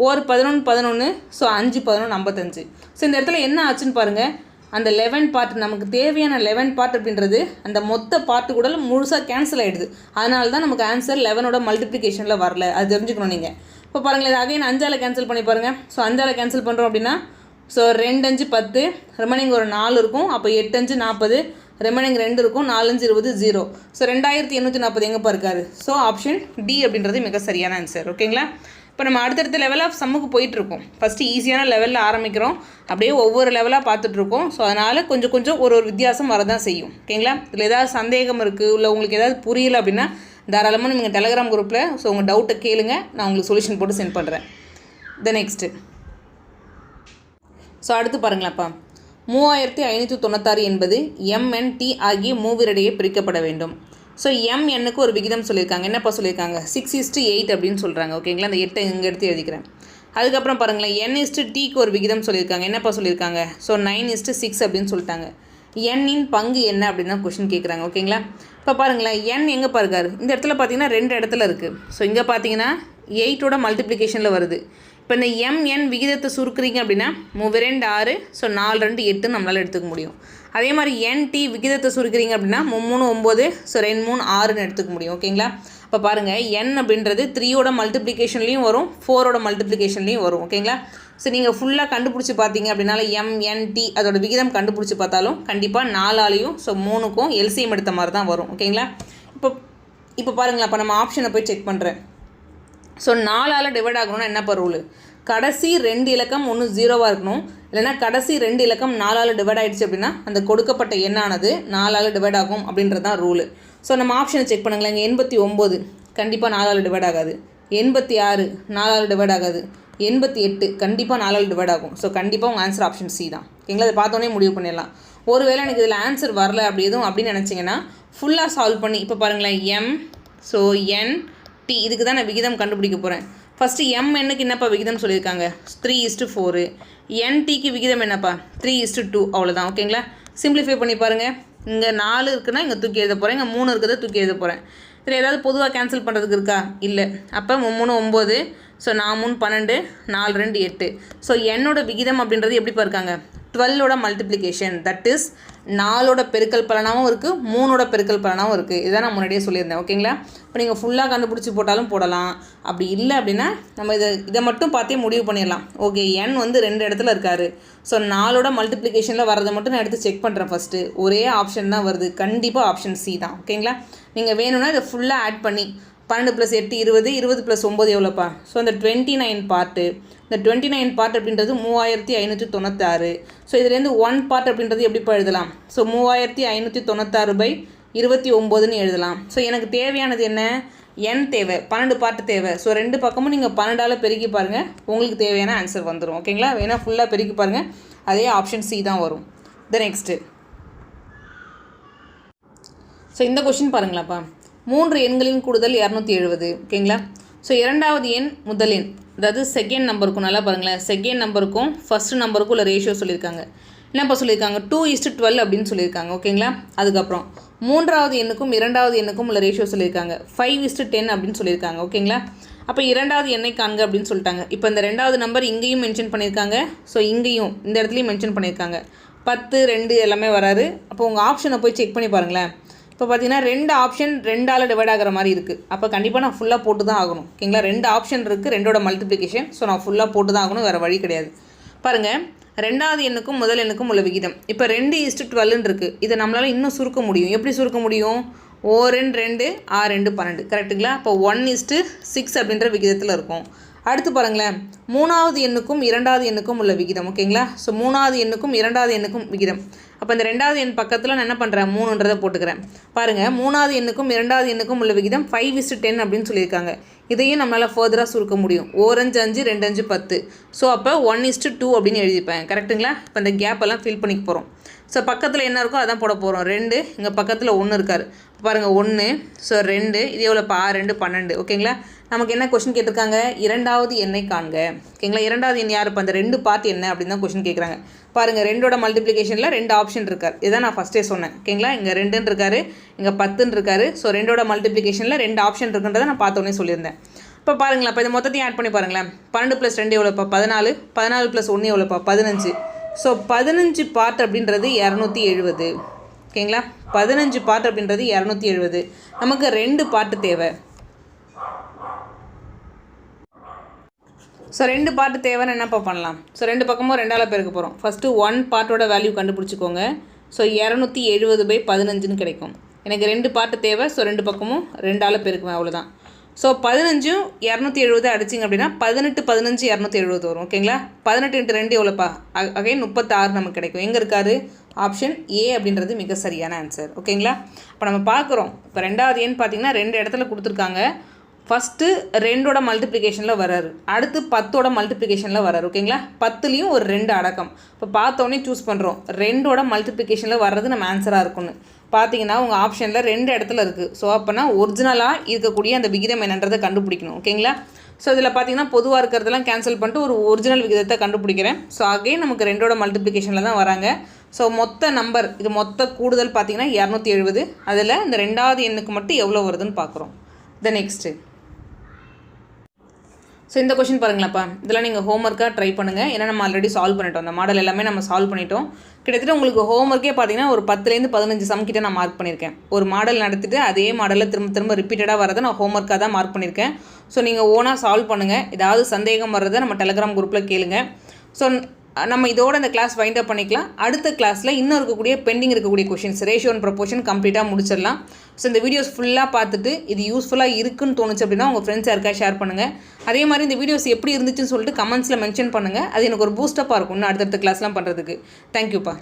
ஒரு 11 11, ஸோ 5 11 55. ஸோ இந்த இடத்துல என்ன ஆச்சுன்னு பாருங்கள், அந்த 11 பார்ட் நமக்கு தேவையான 11 பார்ட் அப்படின்றது அந்த மொத்த பார்ட்டு கூட முழுசாக கேன்சல் ஆகிடுது. அதனால தான் நமக்கு ஆன்சர் 11ஓட மல்டிப்ளிகேஷனில் வரல. அது தெரிஞ்சுக்கணும் நீங்கள். இப்போ பாருங்களேன், இது அகைன் 5ஆல் கேன்சல் பண்ணி பாருங்கள். ஸோ 5ஆல் கேன்சல் பண்ணுறோம் அப்படின்னா ஸோ 2 5 10, ரிமைனிங் ஒரு 4 இருக்கும். அப்போ 8 5 40, ரிமைனிங் 2 இருக்கும். 4 5 20 0. ஸோ 2840 எங்கேப்பா இருக்காரு. ஸோ ஆப்ஷன் டி அப்படின்றது மிக சரியான ஆன்சர். ஓகேங்களா? இப்போ நம்ம அடுத்தடுத்த லெவல் ஆஃப் சம்முக்கு போயிட்டுருக்கோம். ஃபஸ்ட்டு ஈஸியான லெவலில் ஆரம்பிக்கிறோம், அப்படியே ஒவ்வொரு லெவலாக பார்த்துட்ருக்கோம். ஸோ அதனால் கொஞ்சம் கொஞ்சம் ஒரு வித்தியாசம் வரதான் செய்யும். ஓகேங்களா? இதில் ஏதாவது சந்தேகம் இருக்குது, இல்லை உங்களுக்கு ஏதாவது புரியலை அப்படின்னா தாராளமாக நீங்கள் டெலகிராம் குரூப்பில் ஸோ உங்கள் டவுட்டை கேளுங்க, நான் உங்களுக்கு சொல்யூஷன் போட்டு சென்ட் பண்ணுறேன். நெக்ஸ்ட்டு ஸோ அடுத்து பாருங்களாப்பா, 3596 என்பது MNT ஆகிய மூவிரிடையே பிரிக்கப்பட வேண்டும். ஸோ MNக்கு ஒரு விகிதம் சொல்லியிருக்காங்க. என்னப்பா சொல்லியிருக்காங்க 6:8 அப்படின்னு சொல்கிறாங்க. ஓகேங்களா? அந்த 8 இங்கே எடுத்து எழுதிக்கிறேன். அதுக்கப்புறம் பாருங்களேன், N/Tக்கு ஒரு விகிதம் சொல்லியிருக்காங்க. என்னப்பா சொல்லியிருக்காங்க, ஸோ 9:6 அப்படின்னு சொல்லிட்டாங்க. Nஇன் பங்கு என்ன அப்படின்னு தான் கொஷின் கேட்குறாங்க. ஓகேங்களா? இப்போ பாருங்களேன், N எங்கேப்பா இருக்காரு, இந்த இடத்துல பார்த்தீங்கன்னா 2 இடத்துல இருக்குது. ஸோ இங்கே பார்த்தீங்கன்னா 8ஓட மல்டிப்ளிகேஷனில் வருது. இப்போ இந்த MN விகிதத்தை சுருக்குறீங்க அப்படின்னா 3 2 6, ஸோ 4 2 8 நம்மளால் எடுத்துக்க முடியும். அதே மாதிரி NT விகிதத்தை சுருக்குறீங்க அப்படின்னா 3 9, ஸோ 2 3 6ன்னு எடுத்துக்க முடியும். ஓகேங்களா? இப்போ பாருங்கள், N அப்படின்றது 3ஓட மல்டிப்ளிகேஷன்லேயும் வரும், 4ஓட மல்டிப்ளிகேஷன்லேயும் வரும். ஓகேங்களா? ஸோ நீங்கள் ஃபுல்லாக கண்டுபிடிச்சி பார்த்தீங்க அப்படின்னால MNT அதோட விகிதம் கண்டுபிடிச்சி பார்த்தாலும் கண்டிப்பாக 4ஆலையும் ஸோ 3க்கும் எல்சிஎம் எடுத்த மாதிரி தான் வரும். ஓகேங்களா? இப்போ பாருங்களேன், இப்போ நம்ம ஆப்ஷனை போய் செக் பண்ணுறேன். ஸோ 4ஆல் டிவைட் ஆகணும்னா என்னப்பா ரூலு? கடைசி 2 இலக்கம் ஒன்று 0வாக இருக்கணும், இல்லைனா கடைசி 2 இலக்கம் 4ஆல் டிவைட் ஆகிடுச்சு அப்படின்னா அந்த கொடுக்கப்பட்ட எண்ணானது 4ஆல் டிவைட் ஆகும் அப்படின்றது தான் ரூலு. ஸோ நம்ம ஆப்ஷனை செக் பண்ணுங்களேன். இங்கே 89 கண்டிப்பாக 4ஆல் டிவைட் ஆகாது, 86 4ஆல் டிவைட் ஆகாது, 88 கண்டிப்பாக 4ஆல் டிவைட் ஆகும். ஸோ கண்டிப்பாக உங்கள் ஆன்சர் ஆப்ஷன் சி தான். ஓகேங்களா? அதை பார்த்தோன்னே முடிவு பண்ணிடலாம். ஒருவேளை எனக்கு இதில் ஆன்சர் வரல அப்படி எதுவும் அப்படின்னு நினச்சிங்கன்னா ஃபுல்லாக சால்வ் பண்ணி இப்போ பாருங்களேன், ஸோ NT இதுக்கு தான் நான் விகிதம் கண்டுபிடிக்க போகிறேன். ஃபஸ்ட்டு MNக்கு என்னப்பா விகிதம் சொல்லியிருக்காங்க? 3:4. NTக்கு விகிதம் என்னப்பா? 3:2. அவ்வளோதான். ஓகேங்களா? சிம்பிளிஃபை பண்ணி பாருங்கள். இங்கே 4 இருக்குன்னா இங்கே தூக்கி எழுத போகிறேன், இங்கே 3 இருக்கிறத தூக்கி எழுத போகிறேன். இதில் ஏதாவது பொதுவாக கேன்சல் பண்ணுறதுக்கு இருக்கா? இல்லை. அப்போ 3 9, ஸோ 4 3 12, 4 2 8. ஸோ என்னோட விகிதம் அப்படின்றது எப்படிப்பா இருக்காங்க? 12ஓட மல்டிப்ளிகேஷன், தட் இஸ் 4ஓட பெருக்கல் பலனாகவும் இருக்குது, 3ஓட பெருக்கல் பலனாகவும் இருக்குது. இதான் நான் முன்னாடியே சொல்லியிருந்தேன். ஓகேங்களா? இப்போ நீங்கள் ஃபுல்லாக கண்டுபிடிச்சி போட்டாலும் போடலாம். அப்படி இல்லை அப்படின்னா நம்ம இதை மட்டும் பார்த்தே முடிவு பண்ணிடலாம். ஓகே, N வந்து 2 இடத்துல இருக்காரு. ஸோ 4ஓட மல்டிப்ளிகேஷனில் வரதை மட்டும் நான் எடுத்து செக் பண்ணுறேன். ஃபஸ்ட்டு ஒரே ஆப்ஷன் தான் வருது, கண்டிப்பாக ஆப்ஷன் சி தான். ஓகேங்களா? நீங்கள் வேணும்னா இதை ஃபுல்லாக ஆட் பண்ணி 12 + 8 20, 20 + 9 எவ்வளோப்பா? ஸோ அந்த 29 பார்ட்டு, இந்த 29 பார்ட் அப்படின்றது 3596. ஸோ இதுலேருந்து 1 பார்ட் அப்படின்றது எப்படிப்பா எழுதலாம்? ஸோ 3596/29ன்னு எழுதலாம். ஸோ எனக்கு தேவையானது என்ன? N தேவை, 12 பார்ட் தேவை. ஸோ 2 பக்கமும் நீங்கள் 12ஆல் பெருக்கி பாருங்கள், உங்களுக்கு தேவையான ஆன்சர் வந்துடும். ஓகேங்களா? வேணால் ஃபுல்லாக பெருக்கி பாருங்கள், அதே ஆப்ஷன் சி தான் வரும். நெக்ஸ்ட்டு ஸோ இந்த கொஷின் பாருங்களாப்பா. 3 எண்களின் கூடுதல் 270. ஓகேங்களா? ஸோ இரண்டாவது எண் முதல் எண், அதாவது செகண்ட் நம்பருக்கும் நல்லா பாருங்களேன், செகண்ட் நம்பருக்கும் ஃபஸ்ட் நம்பருக்கும் உள்ள ரேஷியோ சொல்லியிருக்காங்க. என்னப்பா சொல்லியிருக்காங்க? 2:12 அப்படின்னு சொல்லியிருக்காங்க. ஓகேங்களா? அதுக்கப்புறம் மூன்றாவது எண்ணுக்கும் இரண்டாவது எண்ணுக்கும் உள்ள ரேஷியோ சொல்லியிருக்காங்க 5:10 அப்படின்னு சொல்லியிருக்காங்க. ஓகேங்களா? அப்போ இரண்டாவது எண்ணை காண்க அப்படின்னு சொல்லிட்டாங்க. இப்போ இந்த ரெண்டாவது நம்பர் இங்கேயும் மென்ஷன் பண்ணியிருக்காங்க, ஸோ இங்கேயும் இந்த இடத்துலையும் மென்ஷன் பண்ணியிருக்காங்க. 10 2 எல்லாமே வராது. அப்போ உங்கள் ஆப்ஷனை போய் செக் பண்ணி பாருங்களேன். இப்போ பார்த்தீங்கன்னா 2 ஆப்ஷன் 2ஆல் டிவைட் ஆகிற மாதிரி இருக்குது. அப்போ கண்டிப்பாக நான் ஃபுல்லாக போட்டு தான் ஆகணும். ஓகேங்களா? 2 ஆப்ஷன் இருக்குது, 2ஓட மல்டிப்ளிகேஷன். ஸோ நான் ஃபுல்லாக போட்டு தான் ஆகணும், வேறு வழி கிடையாது. பாருங்கள், ரெண்டாவது எண்ணுக்கும் முதல் எண்ணுக்கும் உள்ள விகிதம் இப்போ 2:12 இருக்குது. இதை நம்மளால் இன்னும் சுருக்க முடியும். எப்படி சுருக்க முடியும்? O2 2 R2 12. கரெக்டுங்களா? அப்போ 1:6 அப்படின்ற விகிதத்தில் இருக்கும். அடுத்து பாருங்களேன், மூணாவது எண்ணுக்கும் இரண்டாவது எண்ணுக்கும் உள்ள விகிதம். ஓகேங்களா? ஸோ மூணாவது எண்ணுக்கும் இரண்டாவது எண்ணுக்கும் விகிதம். அப்போ இந்த ரெண்டாவது எண் பக்கத்தில் நான் என்ன பண்ணுறேன்? 3ன்றதை போட்டுக்கிறேன். பாருங்கள், மூணாவது எண்ணுக்கும் இரண்டாவது எண்ணுக்கும் உள்ள விகிதம் 5:10 அப்படின்னு சொல்லியிருக்காங்க. இதையும் நம்மளால் ஃபர்தராக சுருக்க முடியும். 1 5 5 2 5 10. ஸோ அப்போ 1:2 அப்படின்னு எழுதிப்பேன். கரெக்டுங்களா? இப்போ இந்த கேப்பெல்லாம் ஃபில் பண்ணிக்க போகிறோம். ஸோ பக்கத்தில் என்ன இருக்கோ அதான் போட போகிறோம். 2, இங்கே பக்கத்தில் 1 இருக்கார். பாருங்கள் 1, ஸோ 2, இது எவ்வளோப்பா? 2 12. ஓகேங்களா? நமக்கு என்ன கொஷின் கேட்டிருக்காங்க? இரண்டாவது எண்ணை காண்க. ஓகேங்களா? இரண்டாவது எண் யார்? இப்போ அந்த 2 பார்ட் என்ன அப்படின்னு தான் கொஷின் கேட்குறாங்க. பாருங்கள், 2ஓட மல்டிப்ளிகேஷனில் 2 ஆப்ஷன் இருக்கார். இதான் நான் ஃபஸ்ட்டே சொன்னேன். ஓகேங்களா? இங்கே 2 இருக்காரு, இங்கே 10 இருக்காரு. ஸோ 2ஓட மல்டிப்ளிகேஷனில் 2 ஆப்ஷன் இருக்குன்றதை நான் பார்த்தோன்னே சொல்லியிருந்தேன். இப்போ பாருங்களேன், இப்போ இது மொத்தத்தையும் ஆட் பண்ணி பாருங்களேன். 12 + 2 எவ்வளோப்பா? 14. 14 + 1 எவ்வளோப்பா? 15. ஸோ 15 பார்ட் அப்படின்றது 270. ஓகேங்களா? 15 பார்ட் அப்படின்றது 270. நமக்கு 2 பார்ட்டு தேவை. ஸோ 2 பார்ட்டு தேவைன்னு என்னப்பா பண்ணலாம்? ஸோ 2 பக்கமும் 2ஆல் பெருக்க போகிறோம். ஃபஸ்ட்டு 1 பார்ட்டோட வேல்யூ கண்டுபிடிச்சிக்கோங்க. ஸோ 270/15ன்னு கிடைக்கும். எனக்கு 2 பார்ட்டு தேவை. ஸோ 2 பக்கமும் 2ஆல் பெருக்குவேன், அவ்வளோதான். ஸோ 15 270 அடிச்சிங்க அப்படின்னா 18 15 270 வரும். ஓகேங்களா? 18 × 2 எவ்வளோப்பா? அகைன் 36 நமக்கு கிடைக்கும். எங்கே இருக்காரு? ஆப்ஷன் ஏ அப்படின்றது மிக சரியான ஆன்சர். ஓகேங்களா? இப்போ நம்ம பார்க்குறோம், இப்போ ரெண்டாவது எண் பார்த்திங்கன்னா 2 இடத்துல கொடுத்துருக்காங்க. ஃபஸ்ட்டு 2ஓட மல்டிப்ளிகேஷனில் வராரு, அடுத்து 10ஓட மல்டிப்ளிகேஷனில் வராரு. ஓகேங்களா? 10லேயும் ஒரு 2 அடக்கம். இப்போ பார்த்தோன்னே சூஸ் பண்ணுறோம். 2ஓட மல்டிப்ளிகேஷனில் வர்றது நம்ம ஆன்சராக இருக்கும்னு பார்த்தீங்கன்னா உங்கள் ஆப்ஷனில் 2 இடத்துல இருக்குது. ஸோ அப்போனா ஒரிஜினலாக இருக்கக்கூடிய அந்த விகிதம் என்னன்றதை கண்டுபிடிக்கணும். ஓகேங்களா? ஸோ இதில் பார்த்தீங்கன்னா பொதுவாக இருக்கிறதெல்லாம் கேன்சல் பண்ணிட்டு ஒரு ஒரிஜினல் விகிதத்தை கண்டுபிடிக்கிறேன். ஸோ அகைன் நமக்கு 2ஓட மல்டிப்ளிகேஷனில் தான் வராங்க. ஸோ மொத்த நம்பர், இது மொத்த கூடுதல் பார்த்தீங்கன்னா 270. அதில் இந்த ரெண்டாவது எண்ணுக்கு மட்டும் எவ்வளோ வருதுன்னு பார்க்குறோம். நெக்ஸ்ட்டு ஸோ இந்த கொஷின் பாருங்களாப்பா. இதெல்லாம் நீங்கள் ஹோம்ஒர்க்காக ட்ரை பண்ணுங்கள். ஏன்னா நம்ம ஆல்ரெடி சால்வ் பண்ணிட்டோம். அந்த மாடல் எல்லாமே நம்ம சால்வ் பண்ணிட்டோம். கிட்டத்தட்ட உங்களுக்கு ஹோம்ஒர்க்கே பார்த்தீங்கன்னா ஒரு 10லேருந்து 15 சம் கிட்ட நான் மார்க் பண்ணியிருக்கேன். ஒரு மாடல் நடத்திட்டு அதே மாடலில் திரும்ப திரும்ப ரிப்பீட்டடாக வரதை நான் ஹோம்ஒர்க்காக தான் மார்க் பண்ணியிருக்கேன். ஸோ நீங்கள் ஓனாக சால்வ் பண்ணுங்கள். ஏதாவது சந்தேகம் வர்றதை நம்ம டெலிகிராம் குரூப்பில் கேளுங்க. ஸோ நம்ம இதோட இந்த கிளாஸ் வைண்ட் அப் பண்ணிக்கலாம். அடுத்த கிளாஸில் இன்னும் இருக்கக்கூடிய பெண்டிங் இருக்கக்கூடிய கொஷின்ஸ் ரேஷியோ அண்ட் ப்ரொபோர்ஷன் கம்ப்ளீட்டாக முடிச்சிடலாம். ஸோ இந்த வீடியோஸ் ஃபுல்லாக பார்த்துட்டு இது யூஸ்ஃபுல்லாக இருக்குன்னு தோணுச்சு அப்படின்னா உங்கள் ஃப்ரெண்ட்ஸ் யாருக்கா ஷேர் பண்ணுங்கள். அதே மாதிரி இந்த வீடியோஸ் எப்படி இருந்துச்சுன்னு சொல்லிட்டு கமெண்ட்ஸில் மென்ஷன் பண்ணுங்கள். அது எனக்கு ஒரு பூஸ்டப்பாக இருக்கும் இன்னும் அடுத்தடுத்த கிளாஸ்லாம் பண்ணுறதுக்கு. தேங்க்யூப்பா.